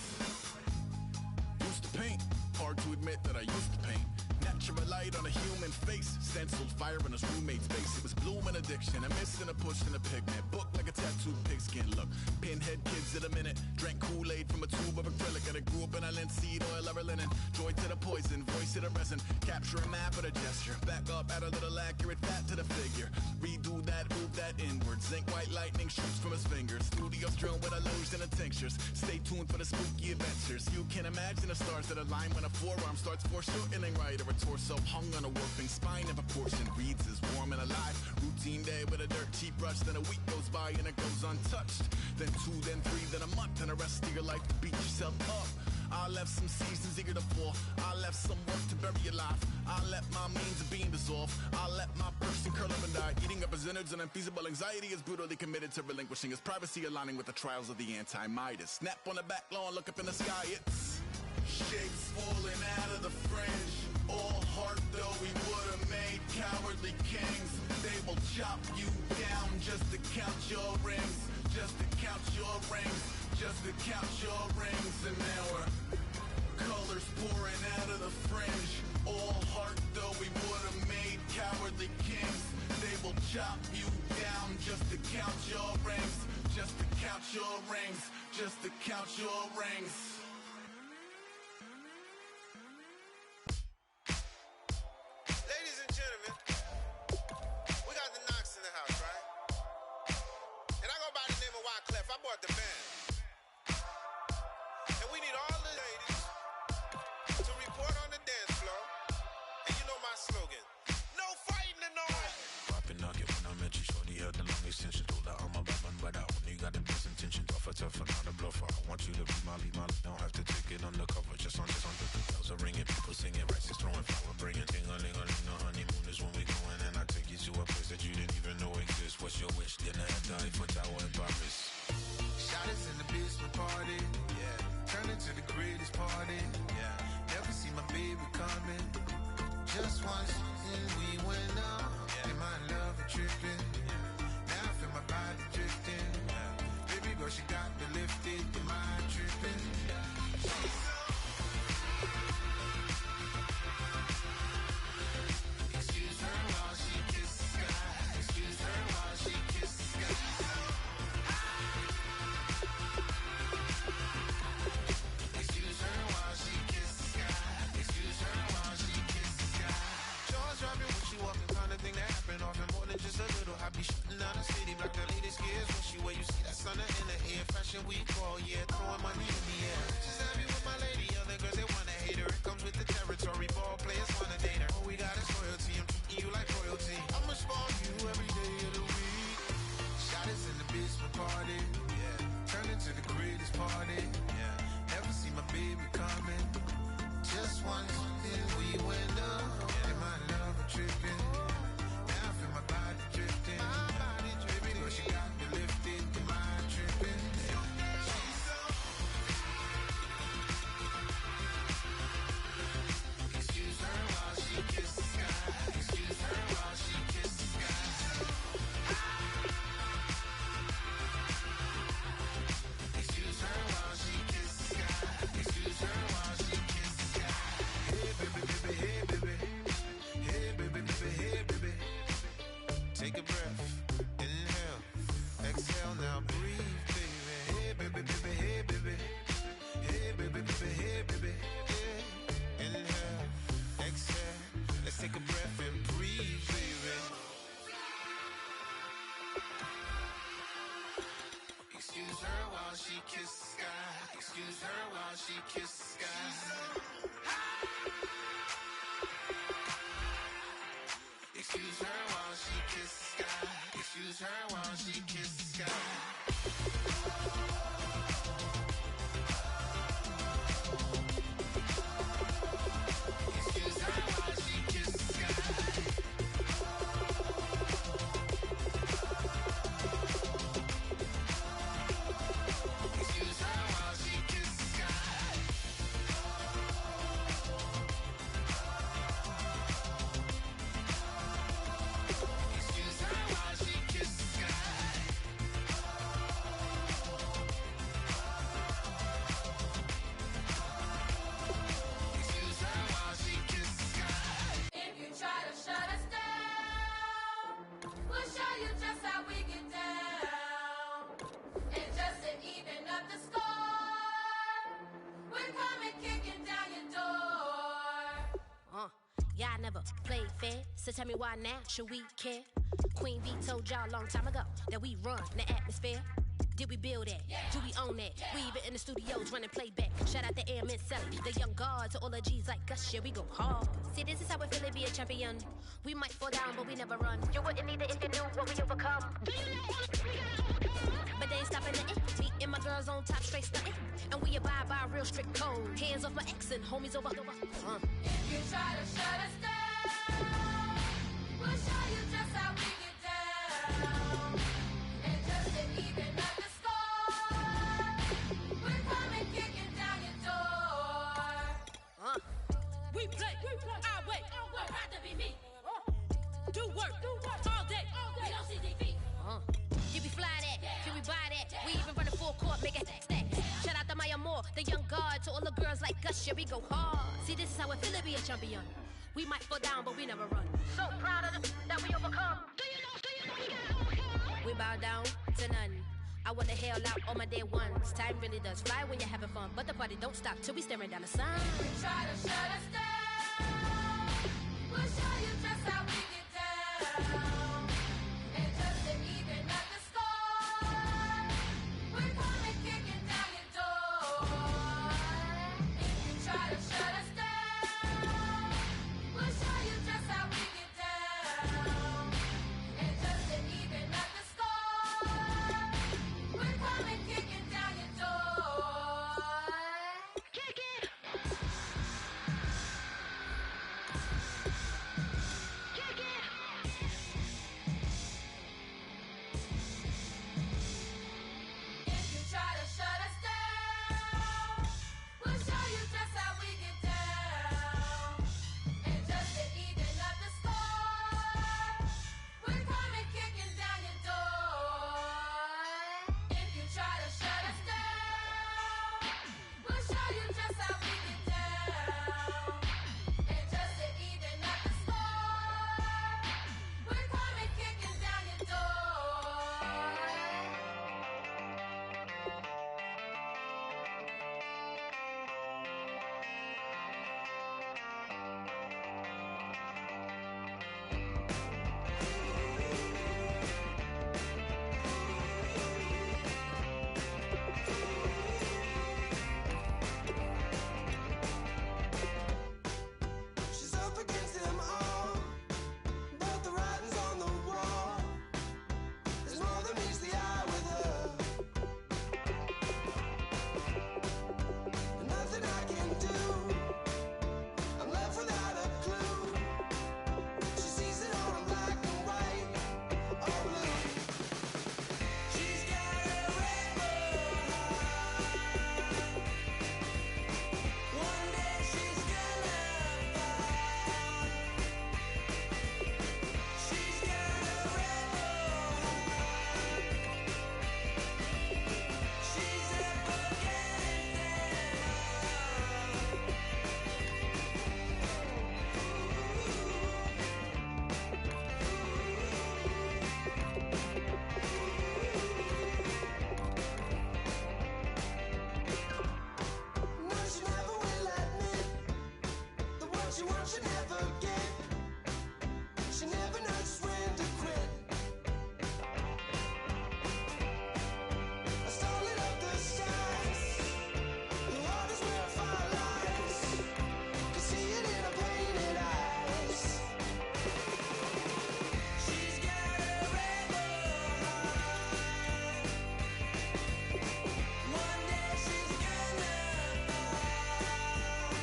F: Used to paint, hard to admit that I used to paint. Natural light on a human face, stenciled fire in his roommate's face. It was bloom and addiction, a miss and a push and a pigment. Book like a tattooed pigskin look. Pinhead kids in a minute, drank Kool-Aid from a tube of acrylic. And I grew up in a linseed oil of linen. Joy to the poison, voice to the resin. Capture a map of a gesture. Back up, add a little accurate fat to the figure. Redo that, move that inward. Zinc white lightning shoots from his fingers. Studio strewn with illusion and tinctures. Stay tuned for the spooky adventures. You can imagine the stars that align when a forearm starts foreshortening right, or a torso hung on a warping spine of a portion. Reads as warm and alive. Routine day with a dirt cheap brush. Then a week goes by and it goes untouched. Then 2, then 3, then a month, and the rest of your life to beat yourself up. I left some seasons eager to fall. I left some work to bury alive. I let my means of being dissolve. I let my person curl up and die. Eating up his innards and unfeasible anxiety is brutally committed to relinquishing his privacy, aligning with the trials of the anti-Midas. Snap on the back lawn, look up in the sky, it's shapes falling out of the fringe. All heart though we would have made cowardly kings. They will chop you down just to count your rings, just to count your rings, just to count your rings. And now we're colors pouring out of the fringe. All heart though we would have made cowardly kings. They will chop you down just to count your rings, just to count your rings, just to count your rings.
G: Ladies and gentlemen, we got the Knox in the house, right? And I go by the name of Wyclef. I bought the band. And we need all the ladies to report on the dance floor. And you know my slogan, no fighting in no way.
H: Poppin' nugget when I met you, shorty had the long extension. Told her I'm a bad one, but I only got the best intention. Tougher, not a bluffer. I want you to be Molly. Don't have to take it undercover. Just on the bells are ringing, people singing, rice is throwing, flower bringing. Ting-a-ling-a-ling, the honeymoon is when we going. And I take you to a place that you didn't even know exists. What's your wish? Dinner at the Eiffel Tower in Paris.
I: Shot us in the basement party. Yeah. Turn into the greatest party. Yeah. Never see my baby coming. Just once, and we went up. Yeah. And my love a tripping. Yeah. Now I feel my body drifting. Yeah. Baby girl, she got me lifted. Am I tripping? Yeah. Excuse her while she kisses the sky. Excuse her while she kisses the sky. Excuse her while she kisses the sky. Excuse her while she kisses the sky. Jaws dropping when she walking, kind of thing that happen often more than just a little. I be shooting down the city, black the latest gears. When she where you see that sun in the air, fashion week all year, throwing money in the air. Just happy with my lady, other girls they wanna hate her. It comes with the territory, ball players wanna date her. All we got is royalty, I'm treating you like royalty. I'ma spoil you every day of the week. Shot us in the basement party, yeah. Turn into the greatest party, yeah. Never see my baby coming. Just once, then we went up, yeah. And my love a tripping. Now I feel my body drifting. My body drifting. Baby girl, she got me lifted. Am I tripping?
E: Yeah, I never played fair, so tell me why now should we care? Queen B told y'all a long time ago that we run the atmosphere. Did we build it? Yeah. Do we own it? Yeah. We even in the studios running playback. Shout out to Airman Sally, the young guard to all the G's like us. Yeah, we go hard. See, this is how we feel to be a champion. We might fall down, but we never run. You wouldn't need it if you knew what we overcome. Do you know what we overcome? But they ain't stopping nothing. Me and my girls on top straight stunting. And we abide by a real strict code. Hands off my ex and homies over. If you try to shut us down, we'll show you just how we get down. And just to even up the score, we're coming kicking down your door. We play our way. Don't have to be me. Do work all day. We don't see defeat. Can we fly that? Can we buy that? We even run a full court, make it stack. Shout out to Maya Moore, the young guard, to all the girls like us. Yeah, we go hard. See, this is how it feel to be a champion. We might fall down, but we never run. So proud of that we overcome. Do you know we gotta overcome? We bow down to none. I wanna hail out all my day ones. Time really does fly when you're having fun, but the party don't stop till we staring down the sun. We try to shut us down. We'll show you just how we get down. And just to even up the score, we're coming kicking down your door. If you try to shut us down, we'll show you just how we get down. And just to even up the score, we're coming kicking down your door. Kick it! Kick it! If you try to shut us down, we'll show you just how we get down. And just to even up the score, we're coming kicking down your door. If you try to shut us down, we'll show you just how we get down. And just to even up the score, we're coming kicking down your door.
A: She's up against them all, but the writing's on the wall. There's more than meets the eye with her. And nothing I can do, I'm left without a clue. She sees it all in black and white or blue. She's got a rebel heart. One day she's gonna fall. She's got a rebel heart. She's up against them No, she never will admit that what she wants she never get. She never knows when to quit. I stole it up the skies. Her heart is where fire lies. Can see it in her painted eyes. She's got a rebel heart. One day she's gonna fall.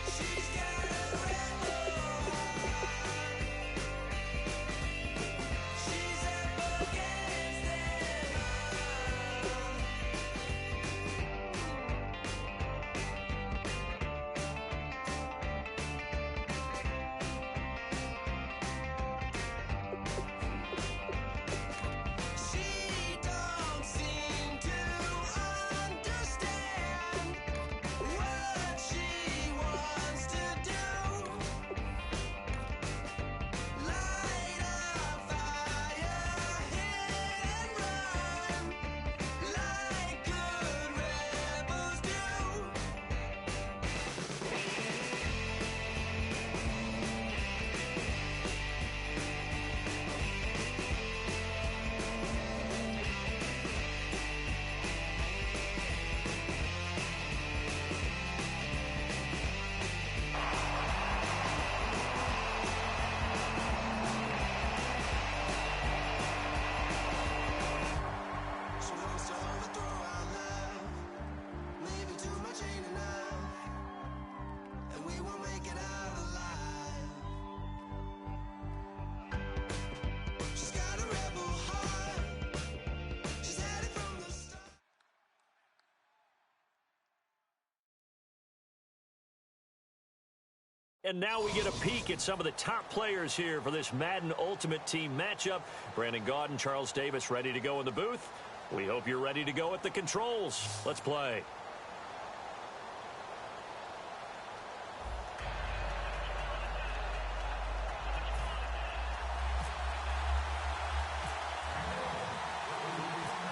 A: She's got a we will make it out alive. She's got a rebel heart. She's had it from the start.
D: And now we get a peek at some of the top players here for this Madden Ultimate Team matchup. Brandon Gaudin, Charles Davis ready to go in the booth. We hope you're ready to go at the controls. Let's play.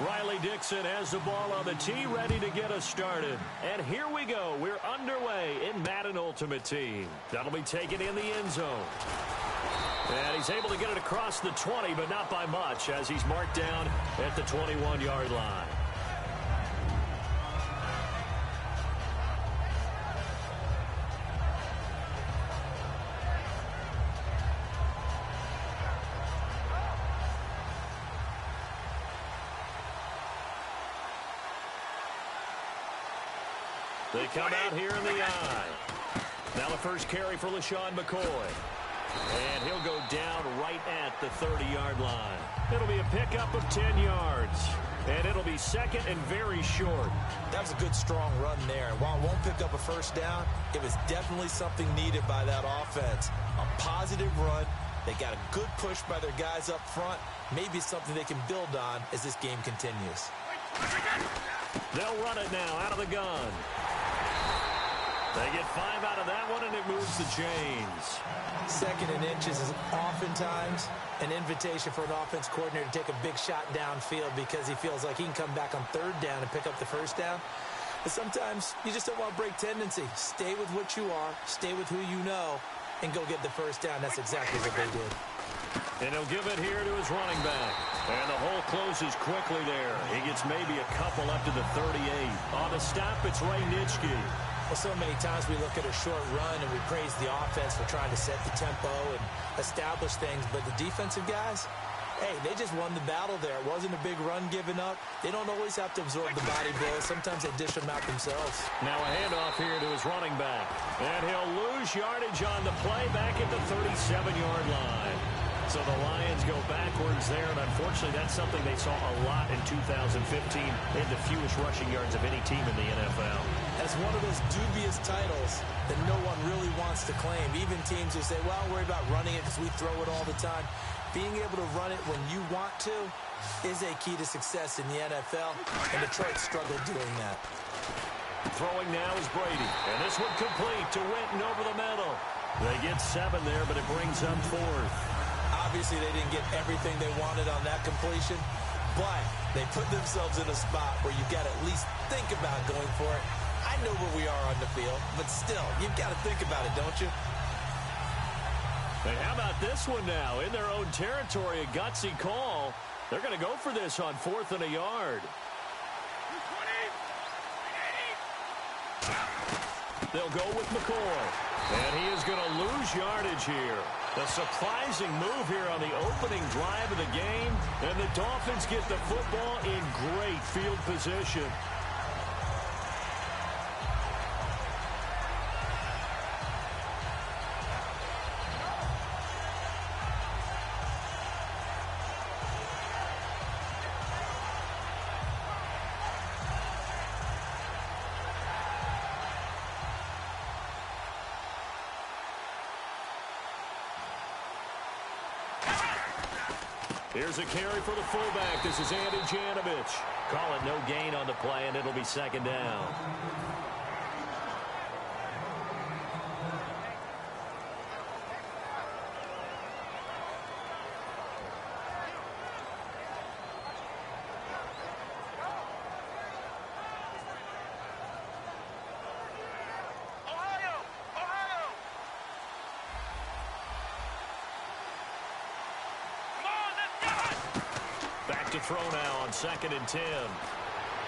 D: Riley Dixon has the ball on the tee, ready to get us started. And here we go. We're underway in Madden Ultimate Team. That'll be taken in the end zone. And he's able to get it across the 20, but not by much, as he's marked down at the 21-yard line. They come out here in the eye. Now the first carry for LaShawn McCoy. And he'll go down right at the 30-yard line. It'll be a pickup of 10 yards. And it'll be second and very short.
C: That was a good, strong run there. And while it won't pick up a first down, it was definitely something needed by that offense. A positive run. They got a good push by their guys up front. Maybe something they can build on as this game continues.
D: They'll run it now out of the gun. They get 5 out of that one, and it moves the chains.
C: Second and inches is oftentimes an invitation for an offense coordinator to take a big shot downfield because he feels like he can come back on third down and pick up the first down. But sometimes you just don't want to break tendency. Stay with what you are, stay with who you know, and go get the first down. That's exactly what they did.
D: And he'll give it here to his running back. And the hole closes quickly there. He gets maybe a couple up to the 38. On the stop, it's Ray Nitschke.
C: Well, so many times we look at a short run and we praise the offense for trying to set the tempo and establish things. But the defensive guys, hey, they just won the battle there. It wasn't a big run given up. They don't always have to absorb the body blows. Sometimes they dish them out themselves.
D: Now a handoff here to his running back. And he'll lose yardage on the play back at the 37-yard line. So the Lions go backwards there, and unfortunately that's something they saw a lot in 2015 in the fewest rushing yards of any team in the NFL.
C: That's one of those dubious titles that no one really wants to claim. Even teams who say, well, I'll worry about running it because we throw it all the time. Being able to run it when you want to is a key to success in the NFL, and Detroit struggled doing that.
D: Throwing now is Brady, and this one complete to Winton over the middle. They get 7 there, but it brings them 4th.
C: Obviously, they didn't get everything they wanted on that completion, but they put themselves in a spot where you've got to at least think about going for it. I know where we are on the field, but still, you've got to think about it, don't you?
D: Hey, how about this one now? In their own territory, a gutsy call. They're going to go for this on 4th and a yard. They'll go with McCoy. And he is going to lose yardage here. A surprising move here on the opening drive of the game. And the Dolphins get the football in great field position. Here's a carry for the fullback. This is Andy Janovich. Call it no gain on the play, and it'll be second down. Back to throw now on 2nd and 10.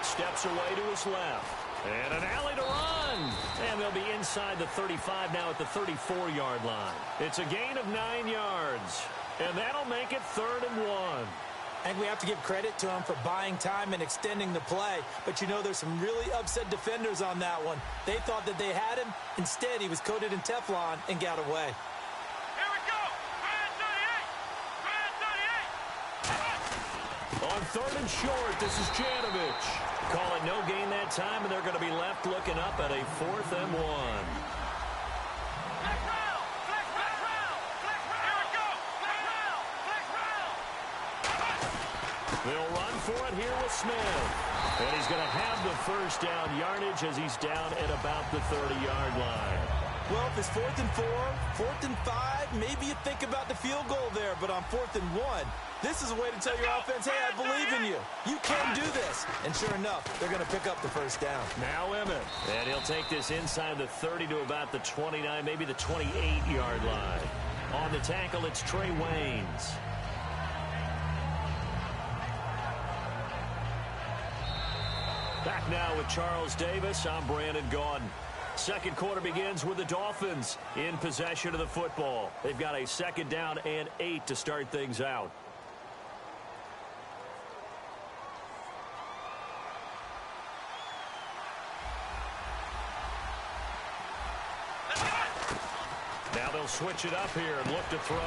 D: Steps away to his left. And an alley to run. And they'll be inside the 35 now at the 34-yard line. It's a gain of 9 yards. And that'll make it 3rd and 1.
C: And we have to give credit to him for buying time and extending the play. But, you know, there's some really upset defenders on that one. They thought that they had him. Instead, he was coated in Teflon and got away.
J: Here we go. Brand 38.
D: On 3rd and short, this is Janovich. Calling no gain that time, and they're going to be left looking up at a 4th and 1. They'll run for it here with Smith. And he's going to have the first down yardage as he's down at about the 30-yard line.
C: Well, if it's 4th and 4, 4th and 5, maybe you think about the field goal there. But on 4th and 1, this is a way to tell your offense, hey, I believe in you. You can do this. And sure enough, they're going to pick up the first down.
D: Now Emmett. And he'll take this inside the 30 to about the 29, maybe the 28-yard line. On the tackle, it's Trey Waynes. Back now with Charles Davis. I'm Brandon Gaudin. Second quarter begins with the Dolphins in possession of the football. They've got a 2nd down and 8 to start things out. Now they'll switch it up here and look to throw.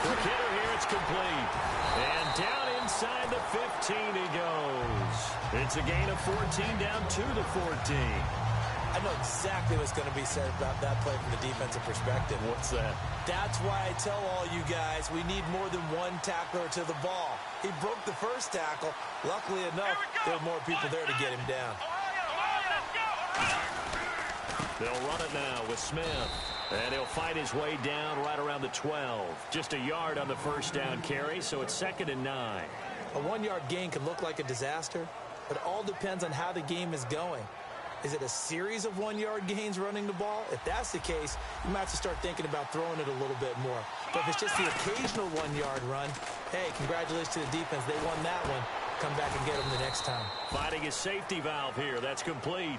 D: For Kidder here, it's complete. And down inside the 15 he goes. It's a gain of 14 down to the 14.
C: I know exactly what's going to be said about that play from the defensive perspective.
D: What's that?
C: That's why I tell all you guys we need more than one tackler to the ball. He broke the first tackle. Luckily enough, there were more people there to get him down.
D: They'll run it now with Smith. And he'll fight his way down right around the 12. Just a yard on the first down carry, so it's 2nd and 9.
C: A 1-yard gain can look like a disaster, but it all depends on how the game is going. Is it a series of 1-yard gains running the ball? If that's the case, you might have to start thinking about throwing it a little bit more. But if it's just the occasional 1-yard run, hey, congratulations to the defense. They won that one. Come back and get them the next time.
D: Finding his safety valve here. That's complete.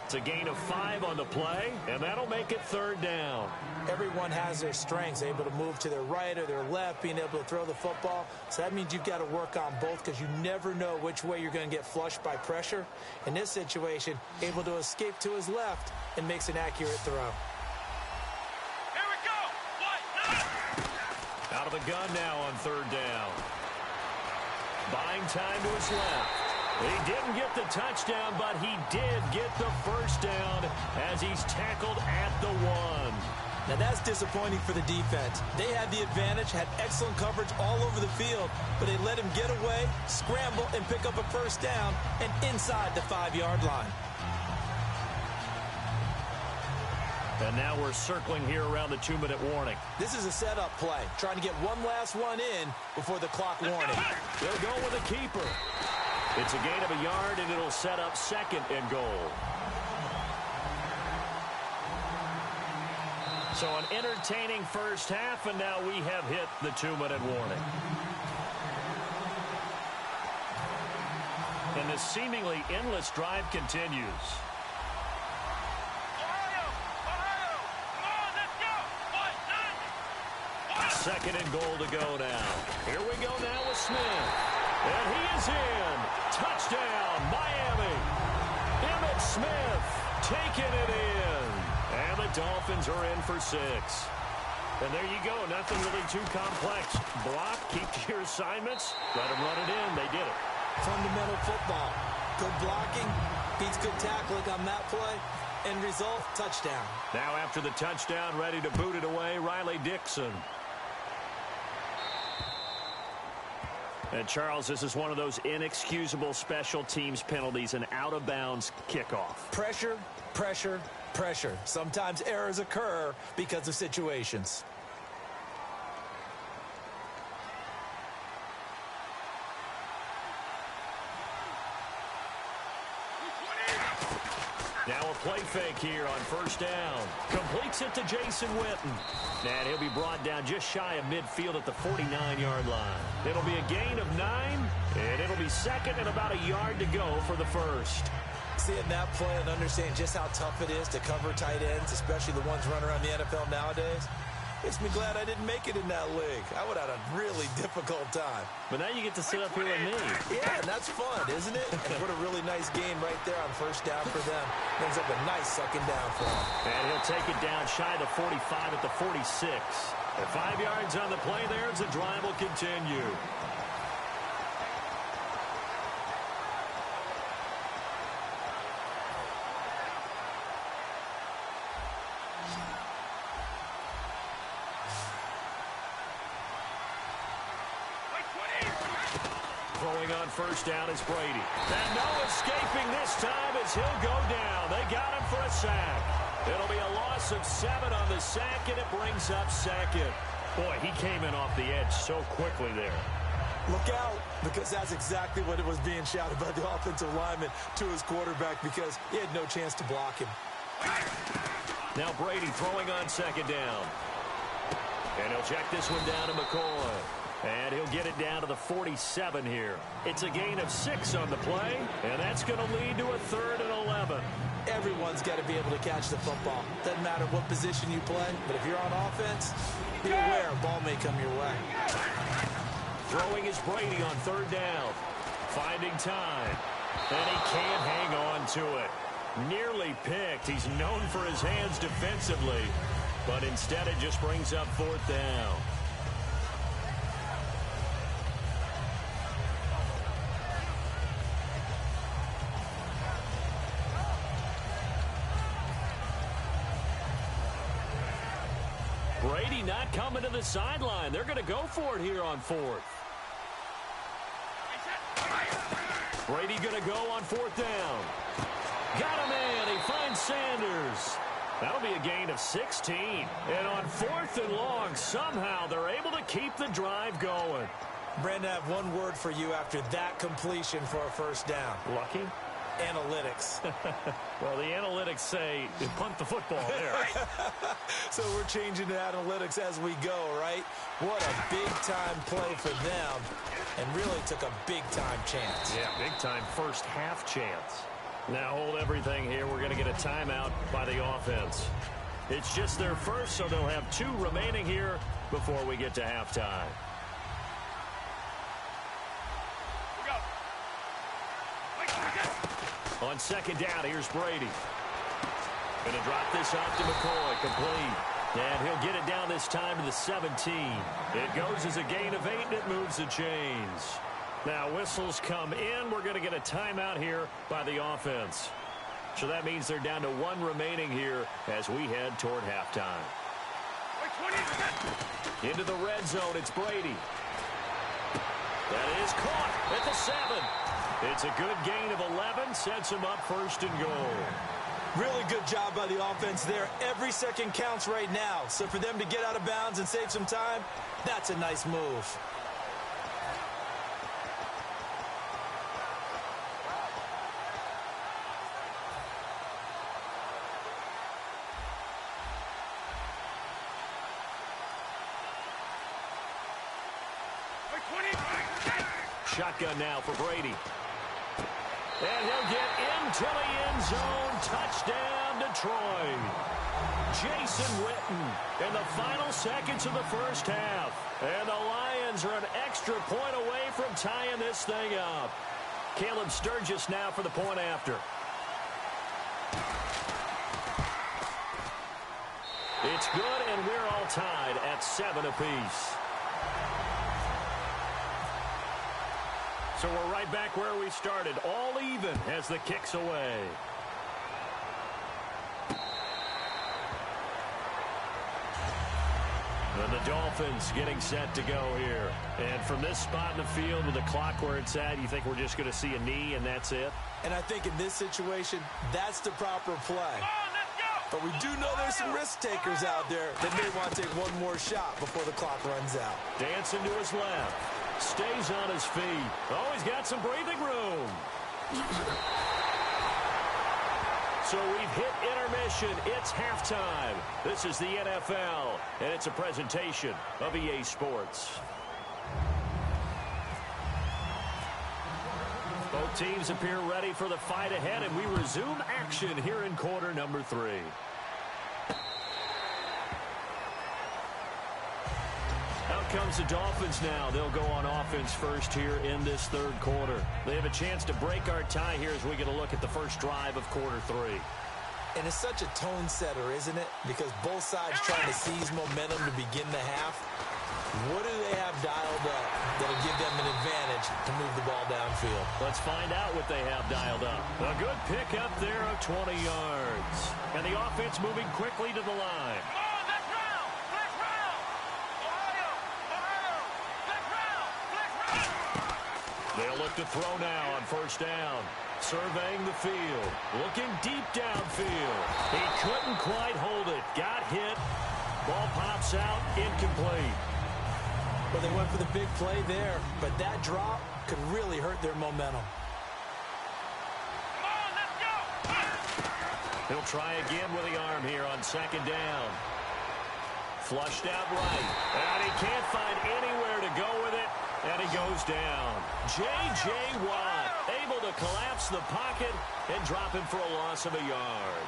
D: It's a gain of 5 on the play, and that'll make it 3rd down.
C: Everyone has their strengths, able to move to their right or their left, being able to throw the football. So that means you've got to work on both because you never know which way you're going to get flushed by pressure. In this situation, able to escape to his left and makes an accurate throw.
J: Here we go.
D: Out of the gun now on 3rd down. Buying time to his left. He didn't get the touchdown, but he did get the first down as he's tackled at the 1.
C: Now that's disappointing for the defense. They had the advantage, had excellent coverage all over the field, but they let him get away, scramble, and pick up a first down and inside the 5-yard line.
D: And now we're circling here around the 2-minute warning.
C: This is a setup play, trying to get one last one in before the clock warning.
D: They'll go with a keeper. It's a gain of a yard, and it'll set up 2nd and goal. So an entertaining first half, and now we have hit the 2-minute warning. And the seemingly endless drive continues. Second and goal to go now. Here we go now with Smith. And he is in. Touchdown, Miami. Emmitt Smith taking it in. And the Dolphins are in for 6. And there you go. Nothing really too complex. Block, keep to your assignments. Let them run it in. They did it.
C: Fundamental football. Good blocking. Beats good tackling on that play. End result, touchdown.
D: Now after the touchdown, ready to boot it away, Riley Dixon. And Charles, this is one of those inexcusable special teams penalties, an out-of-bounds kickoff.
C: Pressure, pressure, pressure. Sometimes errors occur because of situations.
D: Now a play fake here on first down. Completes it to Jason Witten. And he'll be brought down just shy of midfield at the 49-yard line. It'll be a gain of 9, and it'll be 2nd and about a yard to go for the first.
C: Seeing that play and understanding just how tough it is to cover tight ends, especially the ones running around the NFL nowadays, Makes me glad I didn't make it in that league. I would have had a really difficult time.
D: But now you get to sit up here with me.
C: Yeah, and that's fun, isn't it? And what a really nice game right there on first down for them. Ends up a nice second down for them.
D: And he'll take it down shy of the 45 at the 46. And 5 yards on the play there as the drive will continue. Throwing on first down is Brady. And no escaping this time as he'll go down. They got him for a sack. It'll be a loss of 7 on the sack, and it brings up second. Boy, he came in off the edge so quickly there.
C: Look out, because that's exactly what it was being shouted by the offensive lineman to his quarterback, because he had no chance to block him.
D: Now Brady throwing on second down. And he'll check this one down to McCoy. And he'll get it down to the 47 here. It's a gain of 6 on the play, and that's going to lead to a 3rd and 11.
C: Everyone's got to be able to catch the football. Doesn't matter what position you play, but if you're on offense, be aware a ball may come your way.
D: Throwing is Brady on 3rd down. Finding time. And he can't hang on to it. Nearly picked. He's known for his hands defensively, but instead it just brings up 4th down. Brady not coming to the sideline. They're going to go for it here on 4th. Brady going to go on 4th down. Got him in. He finds Sanders. That'll be a gain of 16. And on 4th and long, somehow they're able to keep the drive going.
C: Brandon, I have one word for you after that completion for a first down.
D: Lucky?
C: Analytics.
D: Well, the analytics say punt the football there.
C: So we're changing to analytics as we go, right? What a big-time play for them, and really took a big-time chance.
D: Yeah, big-time first half chance. Now hold everything here. We're going to get a timeout by the offense. It's just their first, so they'll have 2 remaining here before we get to halftime. On second down, here's Brady. Going to drop this off to McCoy, complete. And he'll get it down this time to the 17. It goes as a gain of 8, and it moves the chains. Now whistles come in. We're going to get a timeout here by the offense. So that means they're down to 1 remaining here as we head toward halftime. Into the red zone, it's Brady. That is caught at the 7. It's a good gain of 11, sets him up 1st and goal.
C: Really good job by the offense there. Every second counts right now. So for them to get out of bounds and save some time, that's a nice move.
D: Shotgun now for Brady. And he'll get into the end zone. Touchdown, Detroit. Jason Witten in the final seconds of the first half. And the Lions are an extra point away from tying this thing up. Caleb Sturgis now for the point after. It's good, and we're all tied at 7 apiece. So we're right back where we started, all even as the kick's away. And the Dolphins getting set to go here. And from this spot in the field with the clock where it's at, you think we're just going to see a knee and that's it?
C: And I think in this situation, that's the proper play. But we do know there's some risk takers out there that may want to take one more shot before the clock runs out.
D: Dancing to his left. Stays on his feet. Oh, he's got some breathing room. So we've hit intermission. It's halftime. This is the NFL, and it's a presentation of EA Sports. Both teams appear ready for the fight ahead, and we resume action here in quarter number 3. comes the Dolphins now. They'll go on offense first here in this third quarter. They have a chance to break our tie here as we get a look at the first drive of quarter 3.
C: And it's such a tone setter, isn't it? Because both sides trying to seize momentum to begin the half. What do they have dialed up that'll give them an advantage to move the ball downfield?
D: Let's find out what they have dialed up. A good pickup there of 20 yards. And the offense moving quickly to the line. They'll look to throw now on first down. Surveying the field. Looking deep downfield. He couldn't quite hold it. Got hit. Ball pops out. Incomplete.
C: Well, they went for the big play there, but that drop could really hurt their momentum.
J: Come on, let's go!
D: He'll try again with the arm here on second down. Flushed out right. And he can't find anywhere to go with it. And he goes down. J.J. Watt able to collapse the pocket and drop him for a loss of a yard.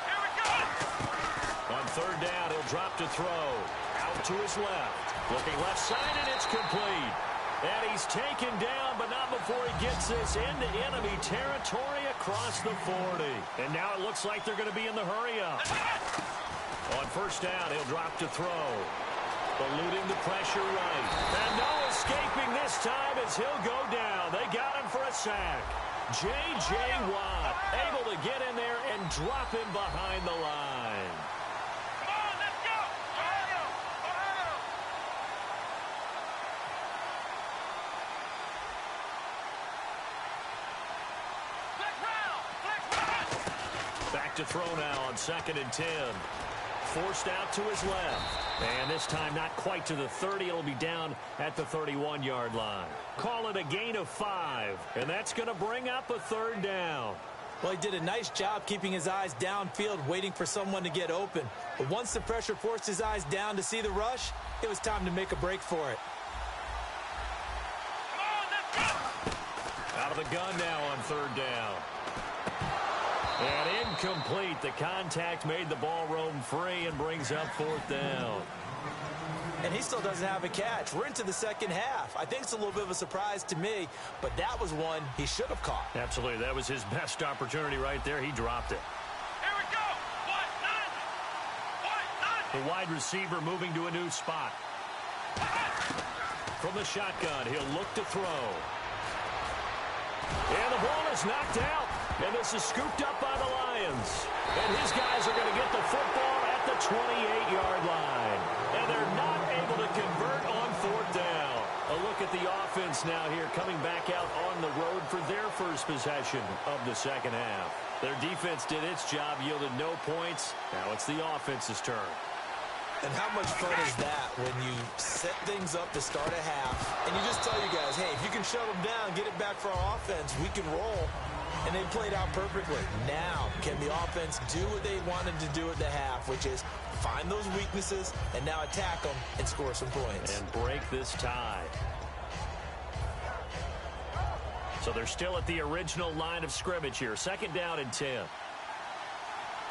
J: Here we go!
D: On third down, he'll drop to throw. Out to his left. Looking left side, and it's complete. And he's taken down, but not before he gets this into enemy territory across the 40. And now it looks like they're going to be in the hurry-up. On first down, he'll drop to throw. Eluding the pressure right. And no escaping this time as he'll go down. They got him for a sack. J.J. Watt able to get in there and drop him behind the line.
J: Come on, let's go! Ohio! Ohio! Flex round! Flex round!
D: Back to throw now on 2nd and 10. Forced out to his left. And this time not quite to the 30. It'll be down at the 31-yard line. Call it a gain of 5. And that's going to bring up a third down.
C: Well, he did a nice job keeping his eyes downfield, waiting for someone to get open. But once the pressure forced his eyes down to see the rush, it was time to make a break for it.
J: Come on, let's go!
D: Out of the gun now on third down. And incomplete. The contact made the ball roam free and brings up 4th down.
C: And he still doesn't have a catch. We're into the second half. I think it's a little bit of a surprise to me, but that was one he should have caught.
D: Absolutely. That was his best opportunity right there. He dropped it.
J: Here we go! What?
D: The wide receiver moving to a new spot. From the shotgun, he'll look to throw. And the ball is knocked out. And this is scooped up by the Lions. And his guys are going to get the football at the 28-yard line. And they're not able to convert on 4th down. A look at the offense now here coming back out on the road for their first possession of the second half. Their defense did its job, yielded no points. Now it's the offense's turn.
C: And how much fun is that when you set things up to start a half and you just tell you guys, hey, if you can shut them down, get it back for our offense, we can roll. And they played out perfectly. Now, can the offense do what they wanted to do at the half, which is find those weaknesses and now attack them and score some points.
D: And break this tie. So they're still at the original line of scrimmage here. 2nd down and 10.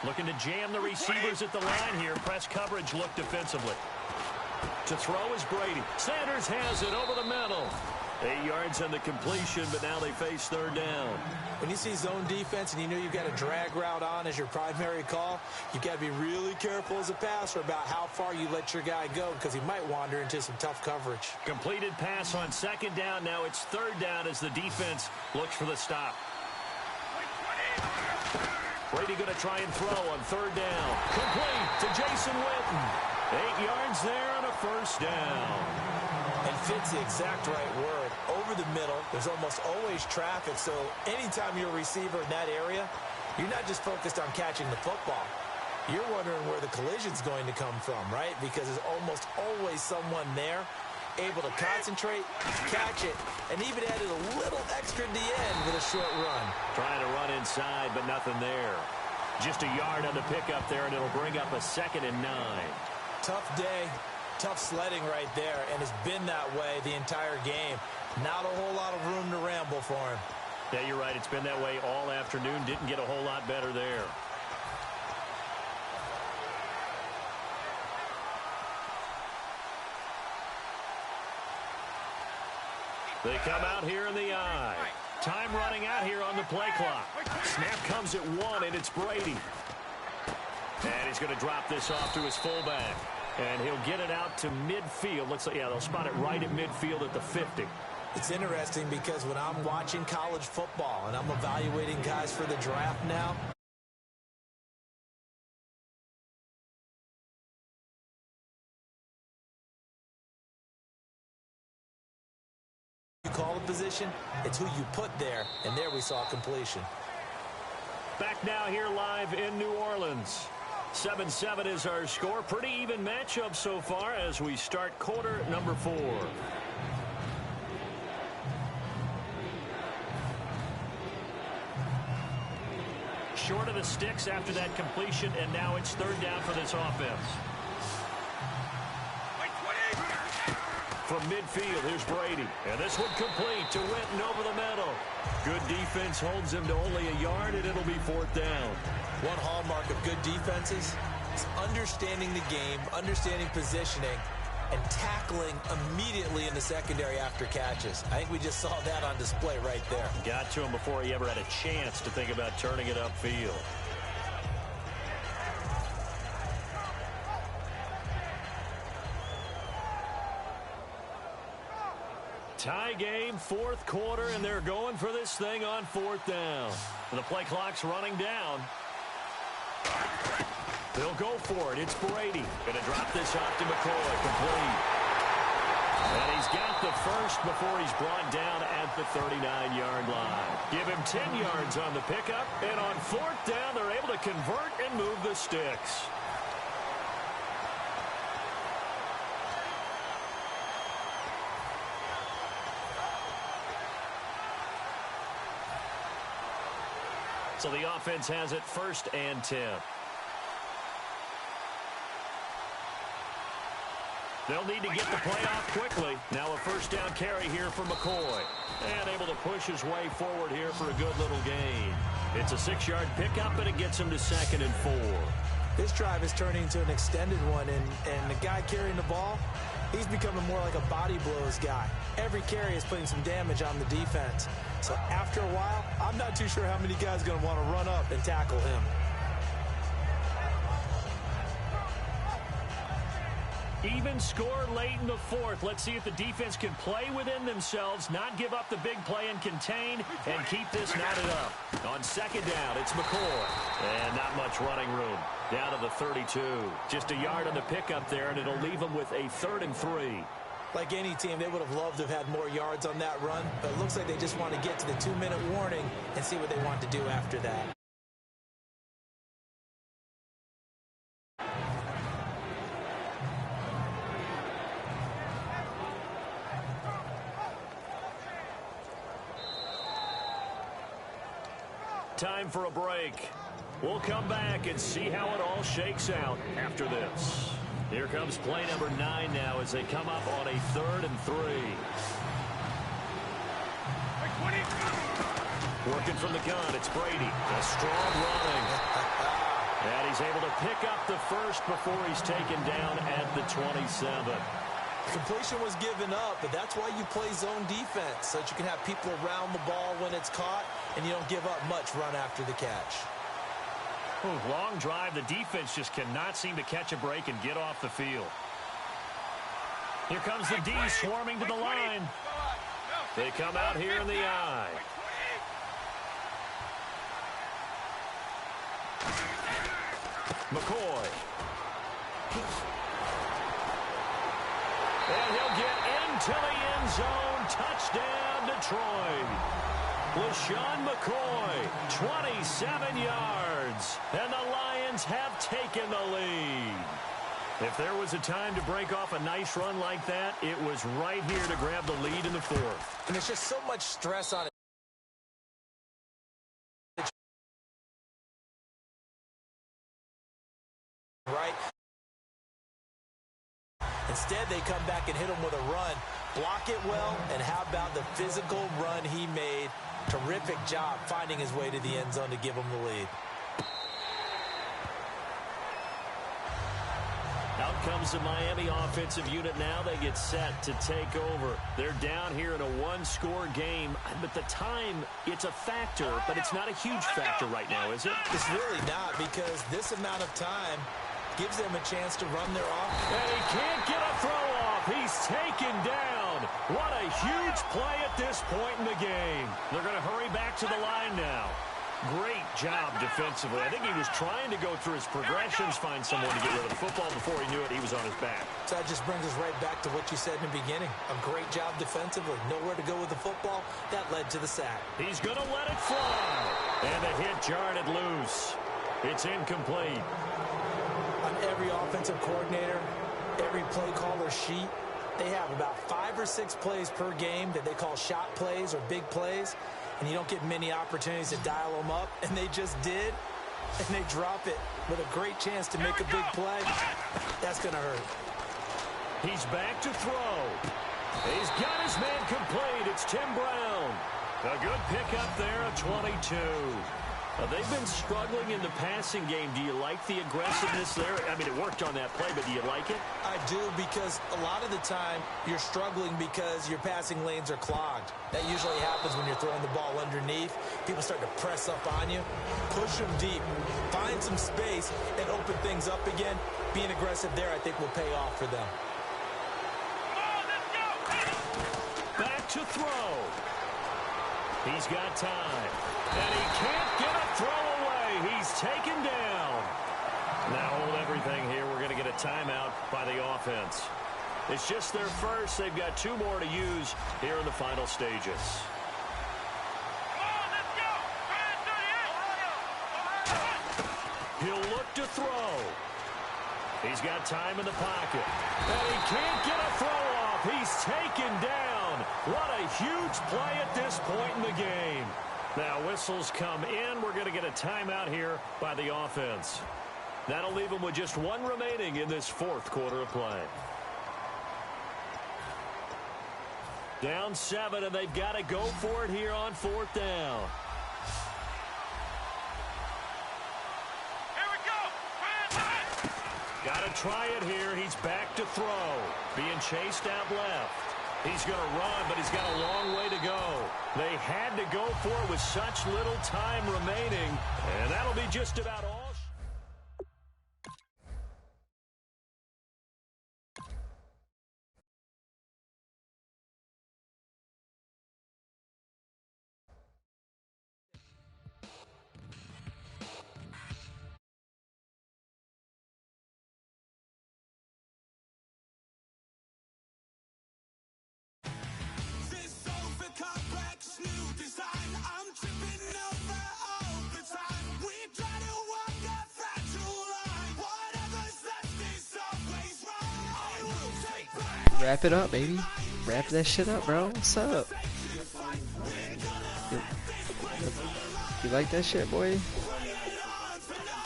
D: Looking to jam the receivers at the line here. Press coverage look defensively. To throw is Brady. Sanders has it over the middle. 8 yards on the completion, but now they face 3rd down.
C: When you see zone defense and you know you've got a drag route on as your primary call, you've got to be really careful as a passer about how far you let your guy go because he might wander into some tough coverage.
D: Completed pass on 2nd down. Now it's 3rd down as the defense looks for the stop. Brady going to try and throw on 3rd down. Complete to Jason Witten. 8 yards there and a first down.
C: And fits the exact right word. Over the middle, there's almost always traffic, so anytime you're a receiver in that area, you're not just focused on catching the football. You're wondering where the collision's going to come from, right? Because there's almost always someone there able to concentrate, catch it, and even added a little extra at the end with a short run. Trying to run inside, but nothing there. Just a yard on the pickup there, and it'll bring up a 2nd and 9. Tough day. Tough sledding right there, and it's been that way the entire game. Not a whole lot of room to ramble for him.
D: Yeah, you're right. It's been that way all afternoon. Didn't get a whole lot better there. They come out here in the I. Time running out here on the play clock. Snap comes at 1, and it's Brady. And he's going to drop this off to his fullback. And he'll get it out to midfield. Looks like, yeah, they'll spot it right at midfield at the 50.
C: It's interesting because when I'm watching college football and I'm evaluating guys for the draft now, you call a position, it's who you put there, and there we saw completion.
D: Back now here live in New Orleans. 7-7 is our score. Pretty even matchup so far as we start quarter number 4. Short of the sticks after that completion, and now it's 3rd down for this offense. From midfield, here's Brady. And this one complete to Witten over the middle. Good defense holds him to only a yard, and it'll be 4th down.
C: One hallmark of good defenses is understanding the game, understanding positioning, and tackling immediately in the secondary after catches. I think we just saw that on display right there.
D: Got to him before he ever had a chance to think about turning it upfield. Tie game, 4th quarter, and they're going for this thing on 4th down. The play clock's running down. They'll go for it. It's Brady. Going to drop this off to McCoy. Complete. And he's got the first before he's brought down at the 39-yard line. Give him 10 yards on the pickup, and on 4th down, they're able to convert and move the sticks. So the offense has it 1st and 10. They'll need to get the play off quickly. Now a 1st down carry here for McCoy. And able to push his way forward here for a good little gain. It's a 6-yard pickup, and it gets him to 2nd and 4.
C: This drive is turning into an extended one, and the guy carrying the ball, he's becoming more like a body blows guy. Every carry is putting some damage on the defense. So after a while, I'm not too sure how many guys are going to want to run up and tackle him.
D: Even score late in the 4th. Let's see if the defense can play within themselves, not give up the big play and contain, and keep this knotted up. On 2nd down, it's McCoy. And not much running room. Down to the 32. Just a yard on the pickup there, and it'll leave them with a 3rd and 3.
C: Like any team, they would have loved to have had more yards on that run, but it looks like they just want to get to the 2-minute warning and see what they want to do after that.
D: Time for a break. We'll come back and see how it all shakes out after this. Here comes play number 9 now as they come up on a 3rd and 3. Working from the gun, it's Brady. A strong running. And he's able to pick up the first before he's taken down at the 27.
C: Completion was given up, but that's why you play zone defense, so that you can have people around the ball when it's caught, and you don't give up much run after the catch.
D: Long drive. The defense just cannot seem to catch a break and get off the field. Here comes the D swarming to the line. They come out here in the I. McCoy. And he'll get into the end zone. Touchdown, Detroit. LaShawn McCoy, 27 yards. And the Lions have taken the lead. If there was a time to break off a nice run like that, it was right here to grab the lead in the 4th.
C: And there's just so much stress on it. Right? Instead, they come back and hit him with a run. Block it well, and how about the physical run he made? Terrific job finding his way to the end zone to give him the lead.
D: Out comes the Miami offensive unit now. They get set to take over. They're down here in a one-score game. But the time, it's a factor, but it's not a huge factor right now, is it?
C: It's really not, because this amount of time gives them a chance to run their offense.
D: And he can't get a throw off. He's taken down. What a huge play at this point in the game. They're going to hurry back to the line now. Great job defensively. I think he was trying to go through his progressions, find someone to get rid of the football. Before he knew it, he was on his back.
C: So that just brings us right back to what you said in the beginning. A great job defensively. Nowhere to go with the football. That led to the sack.
D: He's going to let it fly. And the hit jarred it loose. It's incomplete.
C: On every offensive coordinator, every play caller sheet, they have about 5 or 6 plays per game that they call shot plays or big plays. And you don't get many opportunities to dial them up, and they just did, and they drop it with a great chance to make a big play. That's going to hurt.
D: He's back to throw. He's got his man complete. It's Tim Brown. A good pickup there at 22. They've been struggling in the passing game. Do you like the aggressiveness there? I mean, it worked on that play, but do you like it?
C: I do, because a lot of the time you're struggling because your passing lanes are clogged. That usually happens when you're throwing the ball underneath. People start to press up on you. Push them deep. Find some space and open things up again. Being aggressive there, I think, will pay off for them.
D: Back to throw. He's got time. And he can't get a throw away. He's taken down. Now hold everything here. We're going to get a timeout by the offense. It's just their first. They've got 2 more to use here in the final stages. He'll look to throw. He's got time in the pocket. And he can't get a throw off. He's taken down. What a huge play at this point in the game. Now whistles come in. We're going to get a timeout here by the offense. That'll leave them with just 1 remaining in this 4th quarter of play. Down 7, and they've got to go for it here on 4th down.
J: Here we go.
D: Got to try it here. He's back to throw. Being chased out left. He's going to run, but he's got a long way to go. They had to go for it with such little time remaining, and that'll be just about all.
K: Wrap it up, baby. Wrap that shit up, bro. What's up? You like that shit, boy?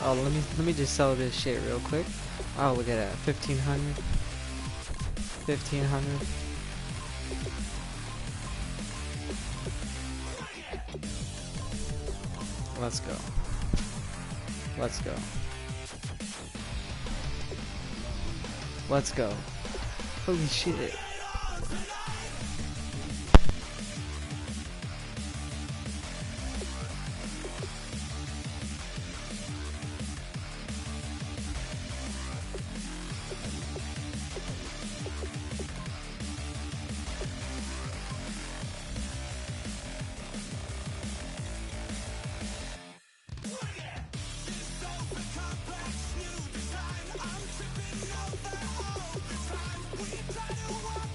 K: Oh, let me just sell this shit real quick. Oh, look at that. 1,500. 1,500. Let's go. Let's go. Let's go. Holy shit.
A: I'm tripping over all the time. We try to walk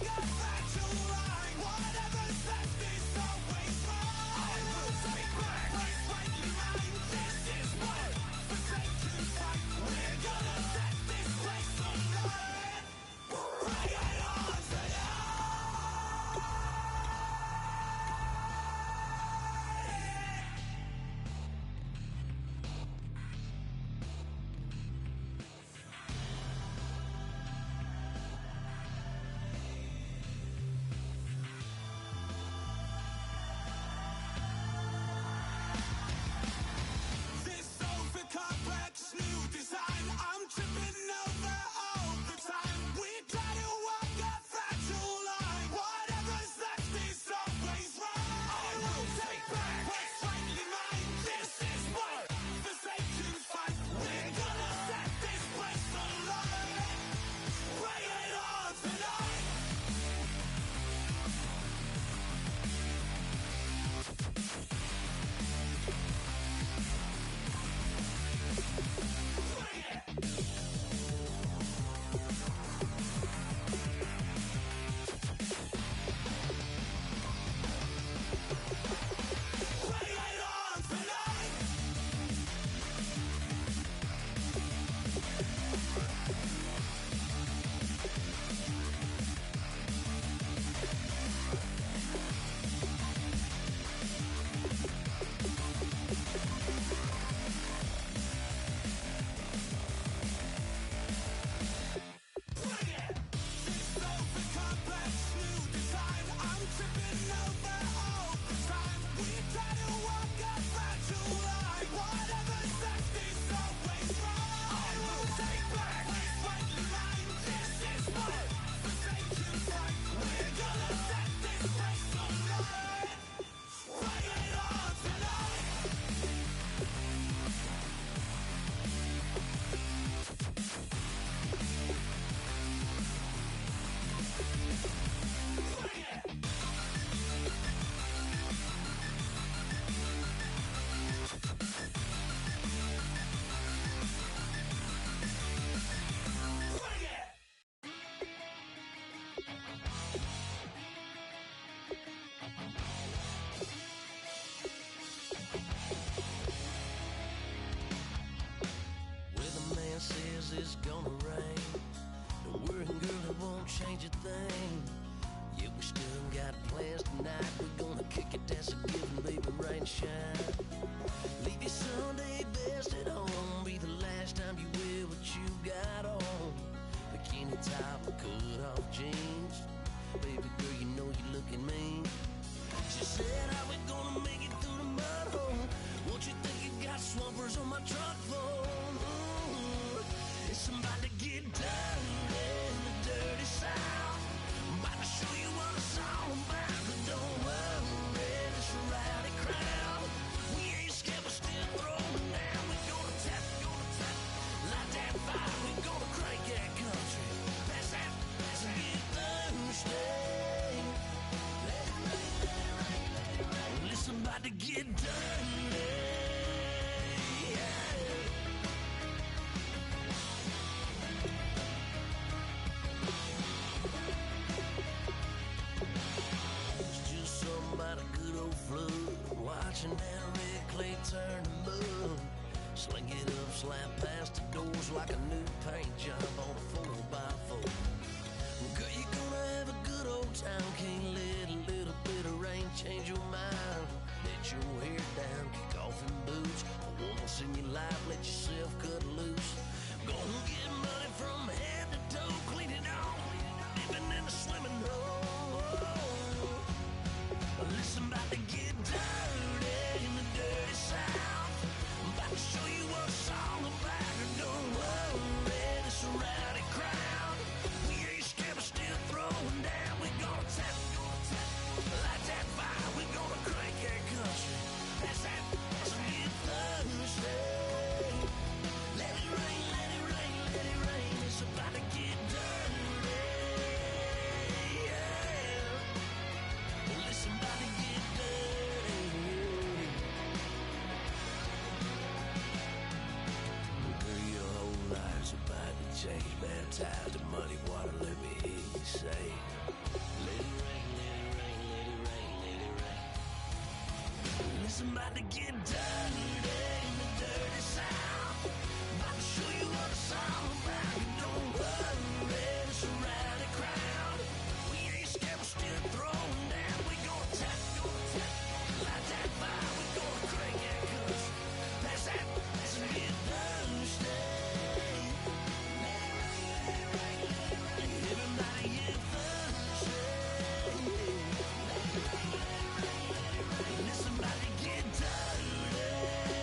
A: fucking mean. She said, how we gonna make it through the mud hole? Won't you think you got swampers on my truck full? It's somebody to get dirty in the dirty South. I'm about to show you what it's all about. But don't worry, it's a rowdy crowd. We ain't scared, we're still throwing down. We gonna tap, light that fire. We gonna crank that country. Pass that, and get thirsty. Let it rain, let it rain, let it rain. Listen, about to get dirty. Watching that red clay turn to mud. Sling it up, slap past the doors like a new paint job on a 4x4. Girl, you gonna have a good old time. Can't let a little bit of rain change your mind. Let your hair down, kick off in boots. Once in your life, let yourself cut loose. Gonna get money from head to toe, clean it off, dipping in the swimming hole. Listen, about to get dirty in the dirty South. I'm about to show you what it's all about. Don't worry, this a rowdy crowd. We ain't scared, we're still throwing down. We gonna tap, light that fire. We gonna crank that country. That's that, so get thirsty. Let it rain, let it rain, let it rain. It's about to get dirty. Yeah. Listen, about to get dirty. Girl, your whole life's about to change. Baptized in muddy water, let me hear you say. Let it rain, let it rain, let it rain, let it rain. Listen, about to get dirty in the dirty South. About to show you what it's all about. Don't worry, it's a rowdy crowd. We ain't scared, we're still throwing down. We gonna tap, light that fire. We gonna crank that country. Pass that, and get thirsty. Let it rain, let it rain, let it rain. Everybody get thirsty. Let it rain, let it rain, let it rain. Listen, about to get dirty.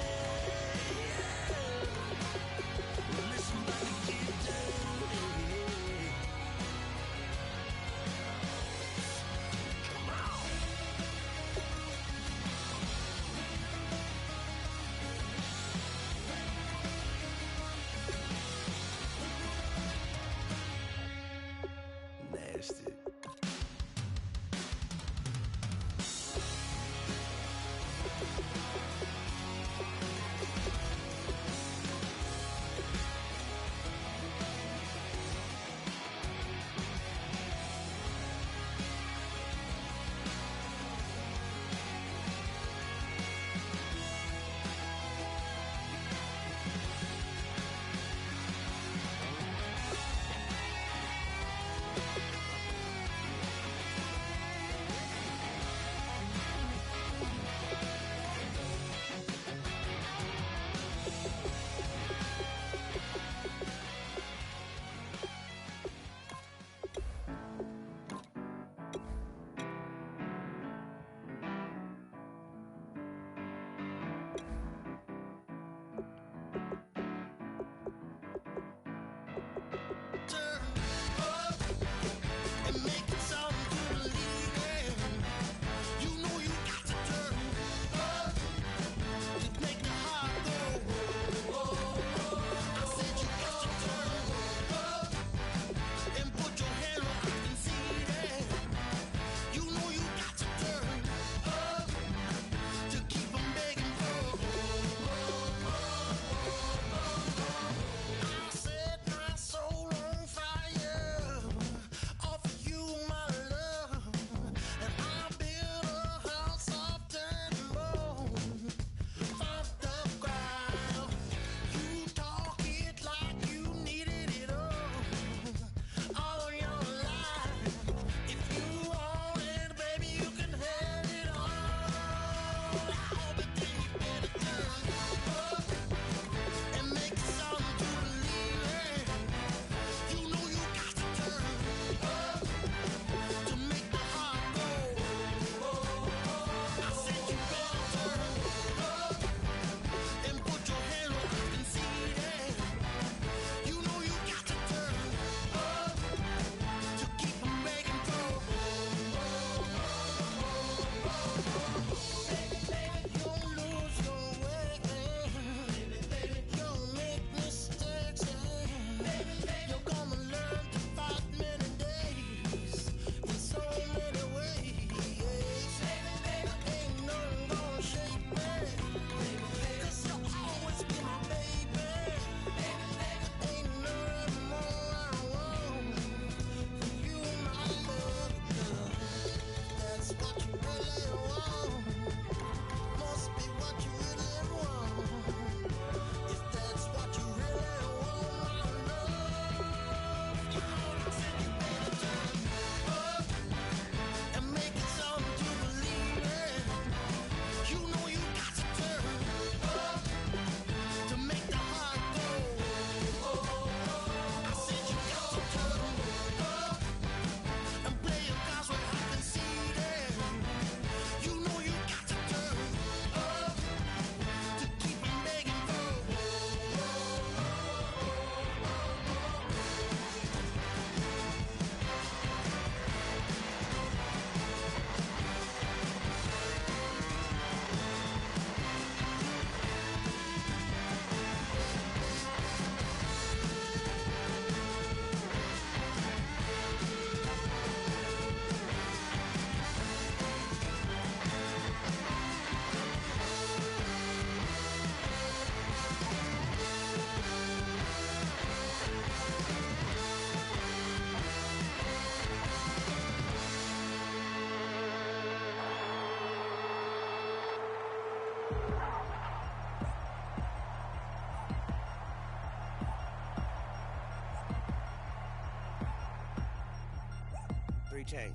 L: 3 chains.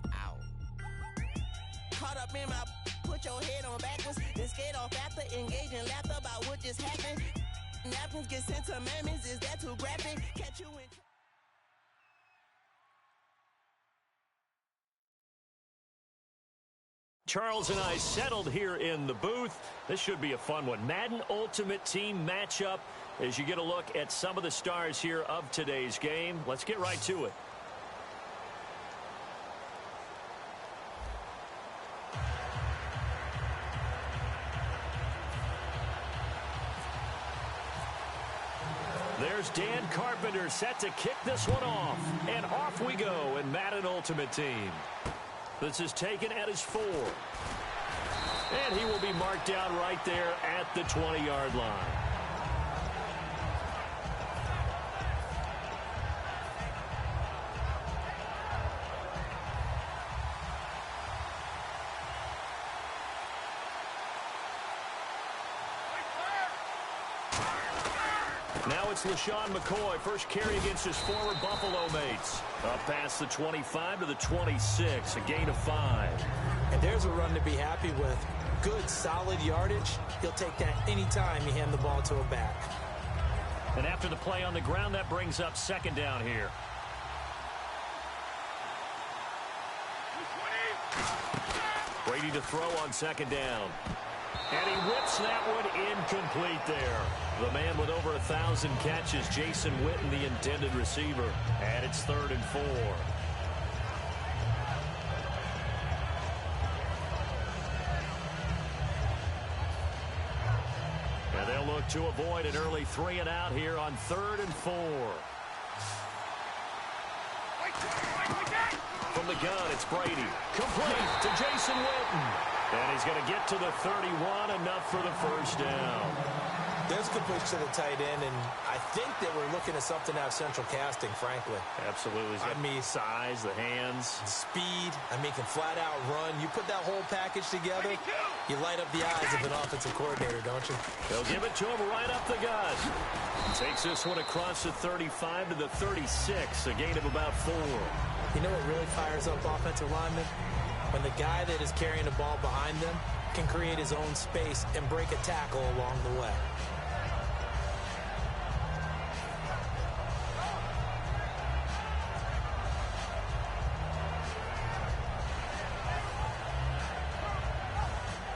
L: Ow. Caught up in my, put your head on backwards, then skate off after engaging laughter about what just happened. Napkins get sent to mammies, is that too graphic? Catch you in.
D: Charles and I settled here in the booth. This should be a fun one. Madden Ultimate Team matchup as you get a look at some of the stars here of today's game. Let's get right to it. There's Dan Carpenter set to kick this one off. And off we go in Madden Ultimate Team. This is taken at his 4. And he will be marked down right there at the 20-yard line. Now it's LaShawn McCoy, first carry against his former Buffalo mates. Up past the 25 to the 26, a gain of 5.
C: And there's a run to be happy with. Good, solid yardage. He'll take that anytime you hand the ball to a back.
D: And after the play on the ground, that brings up second down here. Brady to throw on second down. And he whips that one incomplete there. The man with over 1,000 catches, Jason Witten, the intended receiver. And it's 3rd and 4. And they'll look to avoid an early 3 and out here on 3rd and 4. From the gun, it's Brady. Complete to Jason Witten. And he's going to get to the 31, enough for the first down.
C: There's completion to the tight end, and I think that we're looking at something out of central casting, frankly.
D: Absolutely.
C: I mean,
D: size, the hands.
C: Speed. I mean, can flat out run. You put that whole package together, you light up the eyes of an offensive coordinator, don't you?
D: They'll give it to him right up the gut. Takes this one across the 35 to the 36, a gain of about 4.
C: You know what really fires up offensive linemen? When the guy that is carrying the ball behind them can create his own space and break a tackle along the way.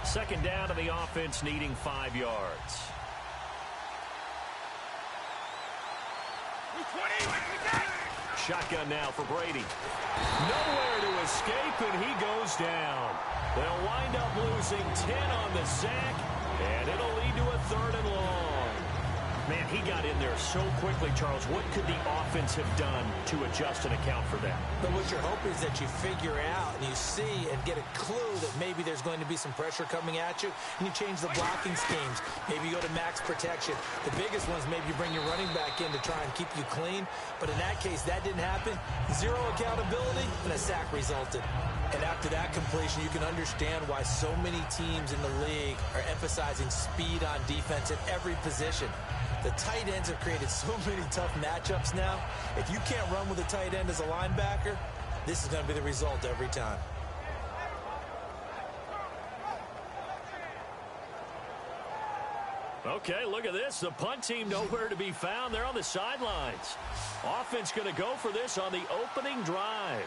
D: Second down to the offense, needing 5 yards. Shotgun now for Brady. Nowhere to escape, and he goes down. They'll wind up losing 10 on the sack, and it'll lead to a 3rd and long. Man, he got in there so quickly, Charles. What could the offense have done to adjust and account for that?
C: But what you're hoping is that you figure out and you see and get a clue that maybe there's going to be some pressure coming at you, and you change the blocking schemes. Maybe you go to max protection. The biggest ones, maybe you bring your running back in to try and keep you clean. But in that case, that didn't happen. 0 accountability, and a sack resulted. And after that completion, you can understand why so many teams in the league are emphasizing speed on defense at every position. The tight ends have created so many tough matchups now. If you can't run with a tight end as a linebacker, this is going to be the result every time.
D: Okay, look at this. The punt team nowhere to be found. They're on the sidelines. Offense going to go for this on the opening drive.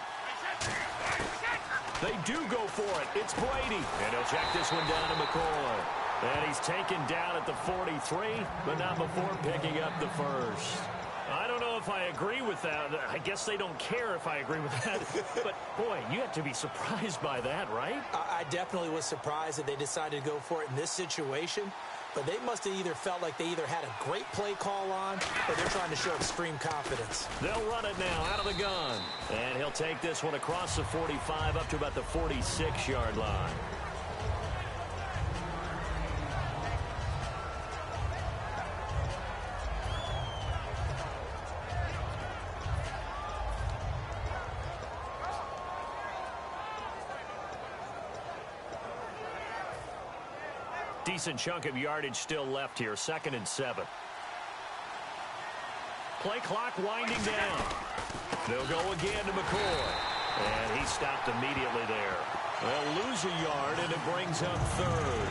D: They do go for it. It's Brady. And he'll check this one down to McCoy. And he's taken down at the 43, but not before picking up the first. I don't know if I agree with that. I guess they don't care if I agree with that. But, boy, you have to be surprised by that, right?
C: I definitely was surprised that they decided to go for it in this situation. But they must have either felt like they either had a great play call on or they're trying to show extreme confidence.
D: They'll run it now out of the gun. And he'll take this one across the 45 up to about the 46-yard line. Decent chunk of yardage still left here. 2nd and 7. Play clock winding down. They'll go again to McCoy. And he stopped immediately there. They'll lose a yard, and it brings up third.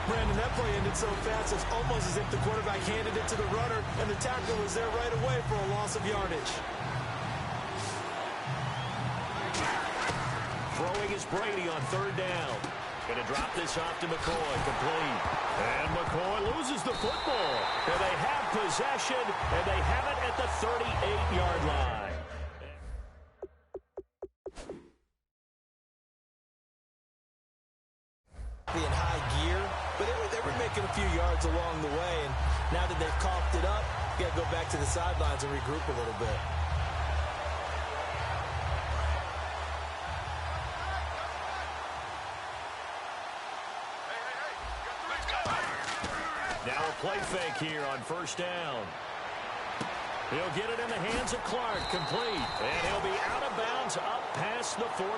C: Brandon, that play ended so fast, it's almost as if the quarterback handed it to the runner, and the tackle was there right away for a loss of yardage.
D: Throwing is Brady on third down. Going to drop this off to McCoy, complete. And McCoy loses the football. And they have possession, and they have it at the 38-yard line.
C: In high gear, but they were making a few yards along the way, and now that they've coughed it up, you got to go back to the sidelines and regroup a little bit.
D: Now a play fake here on first down. He'll get it in the hands of Clark, complete. And he'll be out of bounds up past the 45.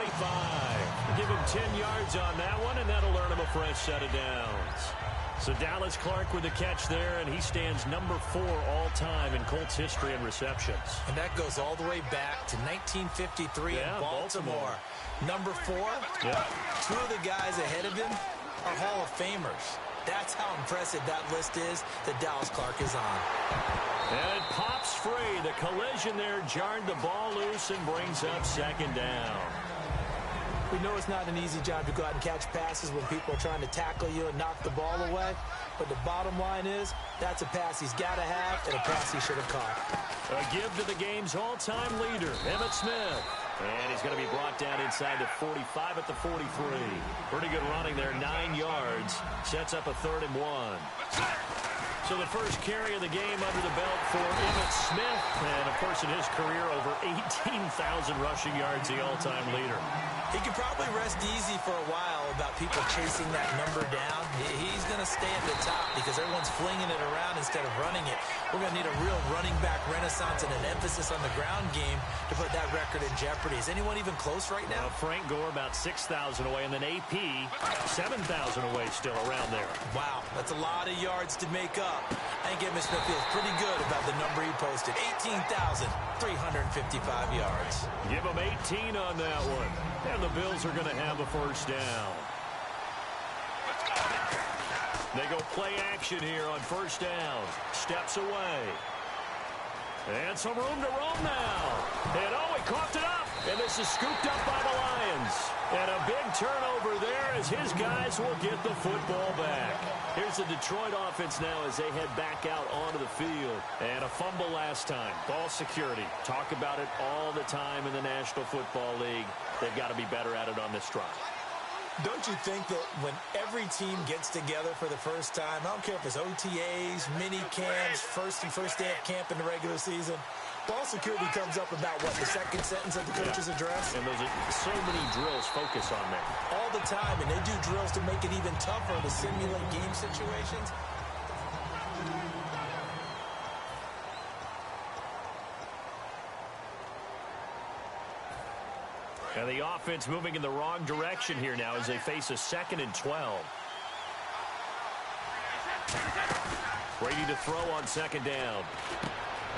D: Give him 10 yards on that one, and that'll earn him a fresh set of downs. So Dallas Clark with the catch there, and he stands number 4 all-time in Colts history in receptions.
C: And that goes all the way back to 1953 in Baltimore. Number 4, two of the guys ahead of him are Hall of Famers. That's how impressive that list is that Dallas Clark is on.
D: And it pops free. The collision there jarred the ball loose and brings up second down.
C: We know it's not an easy job to go out and catch passes when people are trying to tackle you and knock the ball away. But the bottom line is, that's a pass he's got to have and a pass he should have caught.
D: A give to the game's all-time leader, Emmitt Smith. And he's going to be brought down inside the 45 at the 43. Pretty good running there, 9 yards. Sets up a 3rd and 1. So the first carry of the game under the belt for Emmitt Smith. And, of course, in his career, over 18,000 rushing yards, the all-time leader.
C: He could probably rest easy for a while about people chasing that number down. He's going to stay at the top because everyone's flinging it around instead of running it. We're going to need a real running back renaissance and an emphasis on the ground game to put that record in jeopardy. Is anyone even close right now?
D: Frank Gore about 6,000 away, and then AP 7,000 away still around there.
C: Wow, that's a lot of yards to make up. I think Emmitt Smith feels pretty good about the number he posted, 18,355 yards.
D: Give him 18 on that one. And the Bills are going to have a first down. They go play action here on first down. Steps away. And some room to roam now. And he coughed it up. And this is scooped up by the Lions. And a big turnover there as his guys will get the football back. Here's the Detroit offense now as they head back out onto the field. And a fumble last time. Ball security. Talk about it all the time in the National Football League. They've got to be better at it on this drive.
C: Don't you think that when every team gets together for the first time, I don't care if it's OTAs, mini camps, first day of camp in the regular season, ball security comes up about, what, the second sentence of the coach's address?
D: And there's so many drills focus on that.
C: All the time, and they do drills to make it even tougher to simulate game situations.
D: And the offense moving in the wrong direction here now as they face a 2nd and 12. Brady to throw on 2nd down.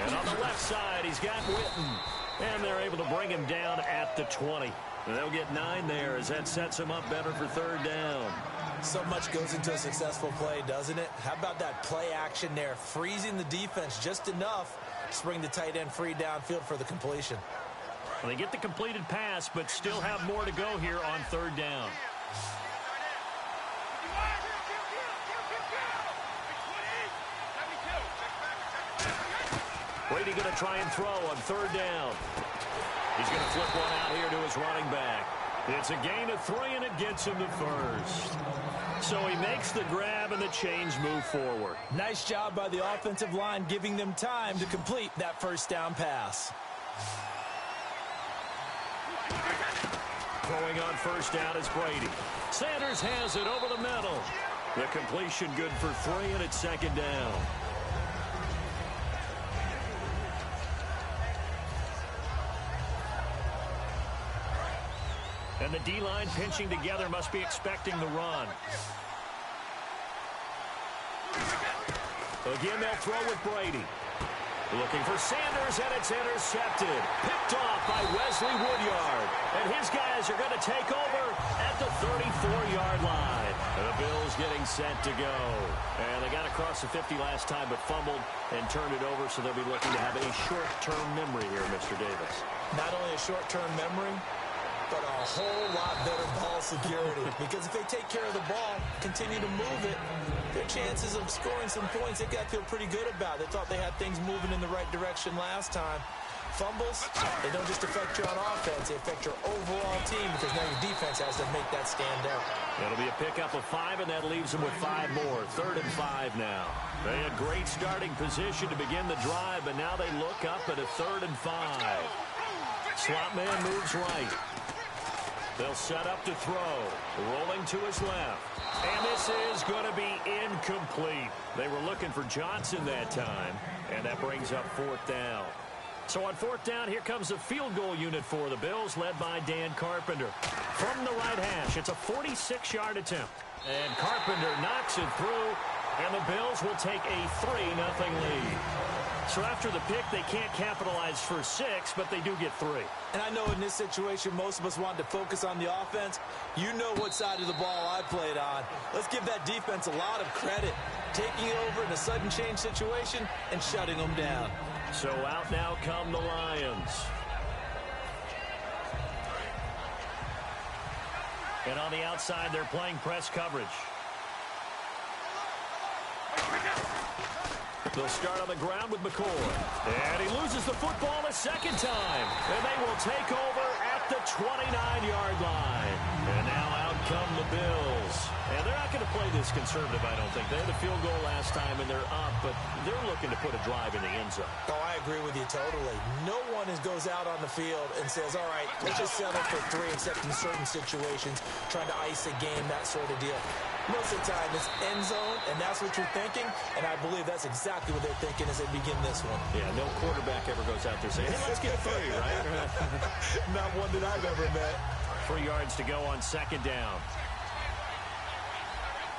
D: And on the left side, he's got Witten. And they're able to bring him down at the 20. And they'll get 9 there as that sets him up better for 3rd down.
C: So much goes into a successful play, doesn't it? How about that play action there, freezing the defense just enough to bring the tight end free downfield for the completion.
D: Well, they get the completed pass, but still have more to go here on 3rd down. Brady going to try and throw on 3rd down. He's going to flip one out here to his running back. It's a gain of 3, and it gets him to first. So he makes the grab, and the chains move forward.
C: Nice job by the offensive line, giving them time to complete that first down pass.
D: Throwing on 1st down is Brady. Sanders has it over the middle. The completion good for 3, and it's 2nd down. And the D-line pinching together must be expecting the run. Again, they'll throw with Brady. Looking for Sanders, and it's intercepted. Picked off by Wesley Woodyard. And his guys are going to take over at the 34-yard line. And the Bills getting set to go. And they got across the 50 last time, but fumbled and turned it over, so they'll be looking to have a short-term memory here, Mr. Davis.
C: Not only a short-term memory, but a whole lot better ball security. Because if they take care of the ball, continue to move it, their chances of scoring some points, they got to feel pretty good about. They thought they had things moving in the right direction last time. Fumbles, they don't just affect you on offense, they affect your overall team because now your defense has to make that stand out.
D: It'll be a pickup of 5, and that leaves them with 5 more. 3rd and 5 now. They had great starting position to begin the drive, but now they look up at a 3rd and 5. Slot man moves right. They'll set up to throw. Rolling to his left. And this is going to be incomplete. They were looking for Johnson that time, and that brings up 4th down. So on 4th down, here comes the field goal unit for the Bills, led by Dan Carpenter. From the right hash, it's a 46-yard attempt. And Carpenter knocks it through, and the Bills will take a 3-0 lead. So after the pick, they can't capitalize for 6, but they do get 3.
C: And I know in this situation, most of us wanted to focus on the offense. You know what side of the ball I played on. Let's give that defense a lot of credit. Taking it over in a sudden change situation and shutting them down.
D: So out now come the Lions. And on the outside, they're playing press coverage. They'll start on the ground with McCoy. And he loses the football a second time. And they will take over at the 29-yard line. And now out come the Bills. And they're not going to play this conservative, I don't think. They had a field goal last time, and they're up, but they're looking to put a drive in the end zone.
C: Oh, I agree with you totally. No one goes out on the field and says, all right, let's just settle for 3, except in certain situations, trying to ice a game, that sort of deal. Most of the time, it's end zone, and that's what you're thinking, and I believe that's exactly what they're thinking as they begin this one.
D: Yeah, no quarterback ever goes out there saying, hey, let's get 3, right?
C: Not one that I've ever met.
D: 3 yards to go on 2nd down.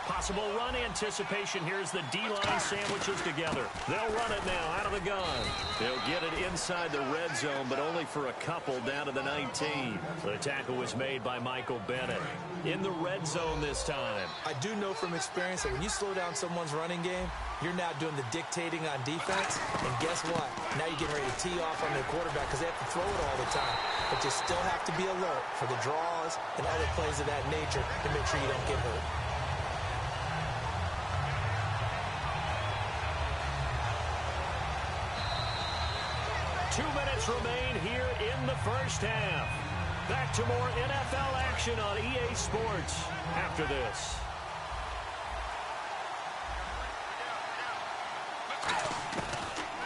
D: Possible run anticipation. Here's the D-line sandwiches together. They'll run it now out of the gun. They'll get it inside the red zone, but only for a couple down to the 19. The tackle was made by Michael Bennett. In the red zone this time.
C: I do know from experience that when you slow down someone's running game, you're now doing the dictating on defense. And guess what? Now you're getting ready to tee off on their quarterback because they have to throw it all the time. But you still have to be alert for the draws and other plays of that nature to make sure you don't get hurt.
D: Remain here in the first half. Back to more NFL action on EA Sports after this.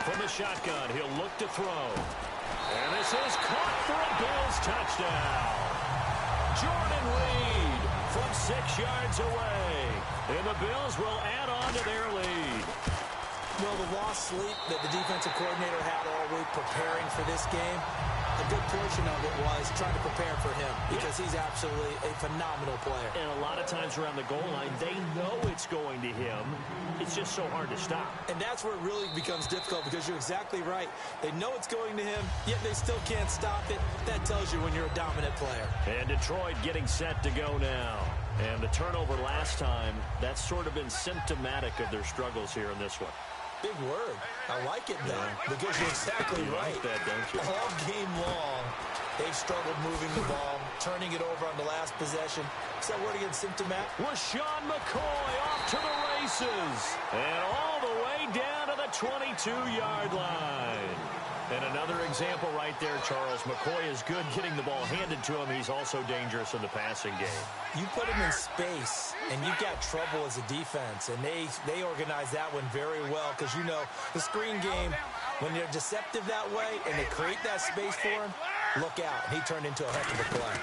D: From the shotgun, he'll look to throw. And this is caught for a Bills touchdown. Jordan Reed from 6 yards away. And the Bills will add on to their lead.
C: Well, the lost sleep that the defensive coordinator had all week preparing for this game, a good portion of it was trying to prepare for him because he's absolutely a phenomenal player.
D: And a lot of times around the goal line, they know it's going to him. It's just so hard to stop.
C: And that's where it really becomes difficult because you're exactly right. They know it's going to him, yet they still can't stop it. That tells you when you're a dominant player.
D: And Detroit getting set to go now. And the turnover last time, that's sort of been symptomatic of their struggles here in this one.
C: Big word. I like it, though, because you're exactly right.
D: Like that, don't you?
C: All game long, they've struggled moving the ball, turning it over on the last possession. Is that word again, symptomatic?
D: LaShawn McCoy off to the races. And all the way down to the 22-yard line. And another example right there, Charles. McCoy is good getting the ball handed to him. He's also dangerous in the passing game.
C: You put him in space, and you've got trouble as a defense. And they organize that one very well because, you know, the screen game, when they're deceptive that way and they create that space for him, look out. He turned into a heck of a play.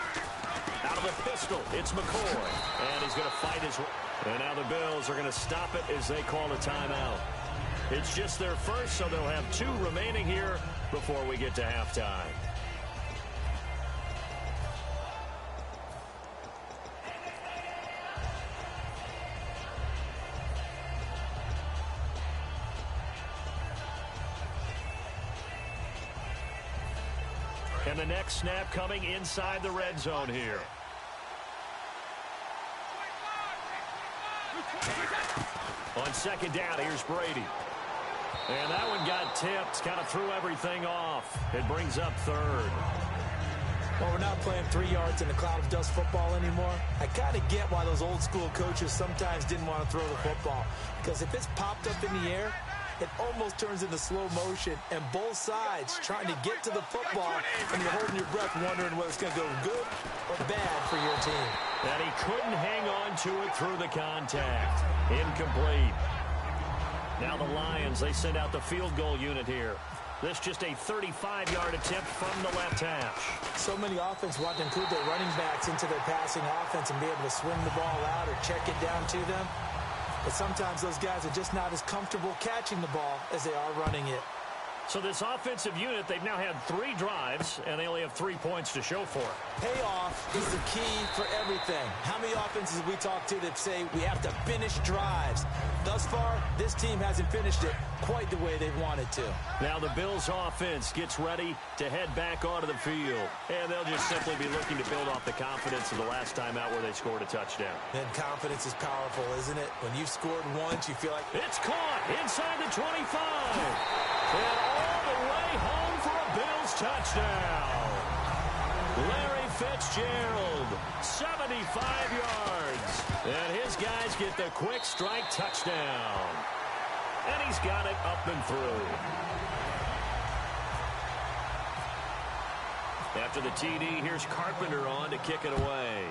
D: Out of the pistol, it's McCoy. And he's going to fight his way. And now the Bills are going to stop it as they call a timeout. It's just their first, so they'll have 2 remaining here before we get to halftime. And the next snap coming inside the red zone here. On second down, here's Brady. And that one got tipped, kind of threw everything off. It brings up third.
C: Well, we're not playing 3 yards in a cloud of dust football anymore. I kind of get why those old school coaches sometimes didn't want to throw the football. Because if it's popped up in the air, it almost turns into slow motion. And both sides trying to get to the football, and you're holding your breath wondering whether it's going to go good or bad for your team.
D: And he couldn't hang on to it through the contact. Incomplete. Now the Lions, they send out the field goal unit here. This just a 35-yard attempt from the left hash.
C: So many offenses want to include their running backs into their passing offense and be able to swing the ball out or check it down to them. But sometimes those guys are just not as comfortable catching the ball as they are running it.
D: So this offensive unit, they've now had 3 drives, and they only have 3 points to show for it.
C: Payoff is the key for everything. How many offenses we talk to that say we have to finish drives? Thus far, this team hasn't finished it quite the way they wanted to.
D: Now the Bills' offense gets ready to head back onto the field. And they'll just simply be looking to build off the confidence of the last time out where they scored a touchdown.
C: And confidence is powerful, isn't it? When you've scored once, you feel like...
D: It's caught inside the 25. And all the way home for a Bills touchdown. Larry Fitzgerald, 75 yards. And his guys get the quick strike touchdown. And he's got it up and through. After the TD, here's Carpenter on to kick it away.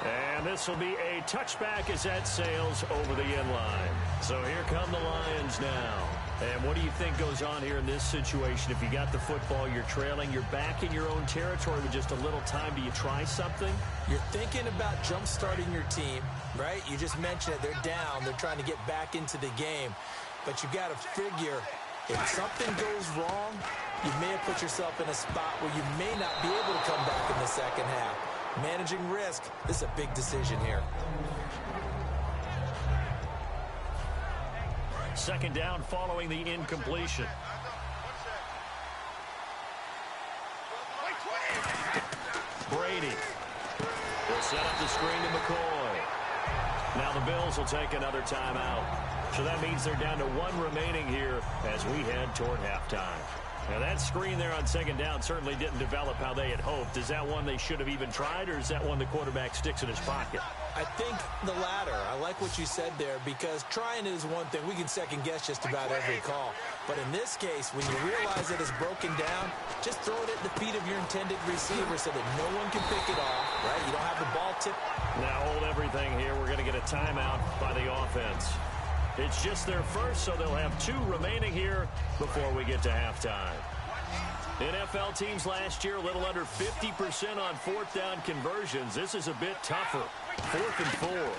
D: And this will be a touchback as that sails over the end line. So here come the Lions now. And what do you think goes on here in this situation? If you got the football, you're trailing, you're back in your own territory with just a little time. Do you try something?
C: You're thinking about jump-starting your team, right? You just mentioned it. They're down. They're trying to get back into the game. But you got to figure, if something goes wrong, you may have put yourself in a spot where you may not be able to come back in the second half. Managing risk, this is a big decision here.
D: Second down following the incompletion. Brady will set up the screen to McCoy. Now the Bills will take another timeout. So that means they're down to 1 remaining here as we head toward halftime. Now, that screen there on second down certainly didn't develop how they had hoped. Is that one they should have even tried, or is that one the quarterback sticks in his pocket?
C: I think the latter. I like what you said there, because trying it is one thing. We can second-guess just about every call. But in this case, when you realize that it's broken down, just throw it at the feet of your intended receiver so that no one can pick it off, right? You don't have the ball tipped.
D: Now, hold everything here. We're going to get a timeout by the offense. It's just their first, so they'll have 2 remaining here before we get to halftime. NFL teams last year a little under 50% on 4th down conversions. This is a bit tougher. 4th and 4.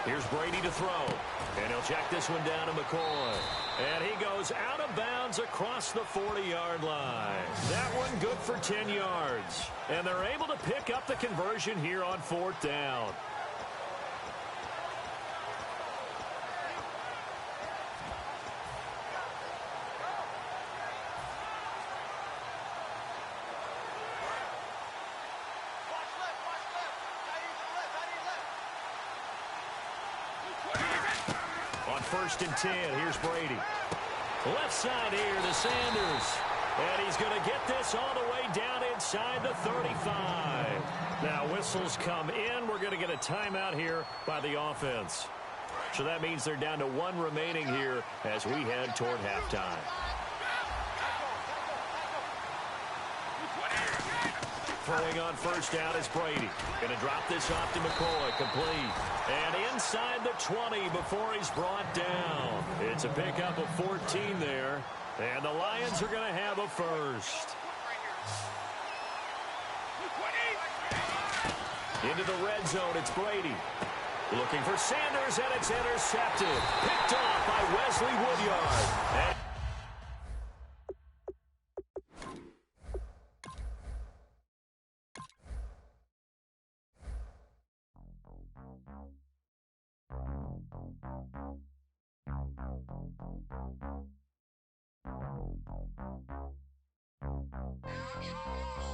D: Here's Brady to throw. And he'll check this one down to McCoy. And he goes out of bounds across the 40-yard line. That one good for 10 yards. And they're able to pick up the conversion here on 4th down. First and 10. Here's Brady. Left side here to Sanders. And he's going to get this all the way down inside the 35. Now whistles come in. We're going to get a timeout here by the offense. So that means they're down to 1 remaining here as we head toward halftime. Throwing on first down is Brady. Going to drop this off to McCoy. Complete. And inside the 20 before he's brought down. It's a pickup of 14 there. And the Lions are going to have a first. Into the red zone, it's Brady. Looking for Sanders, and it's intercepted. Picked off by Wesley Woodyard. And
A: Control.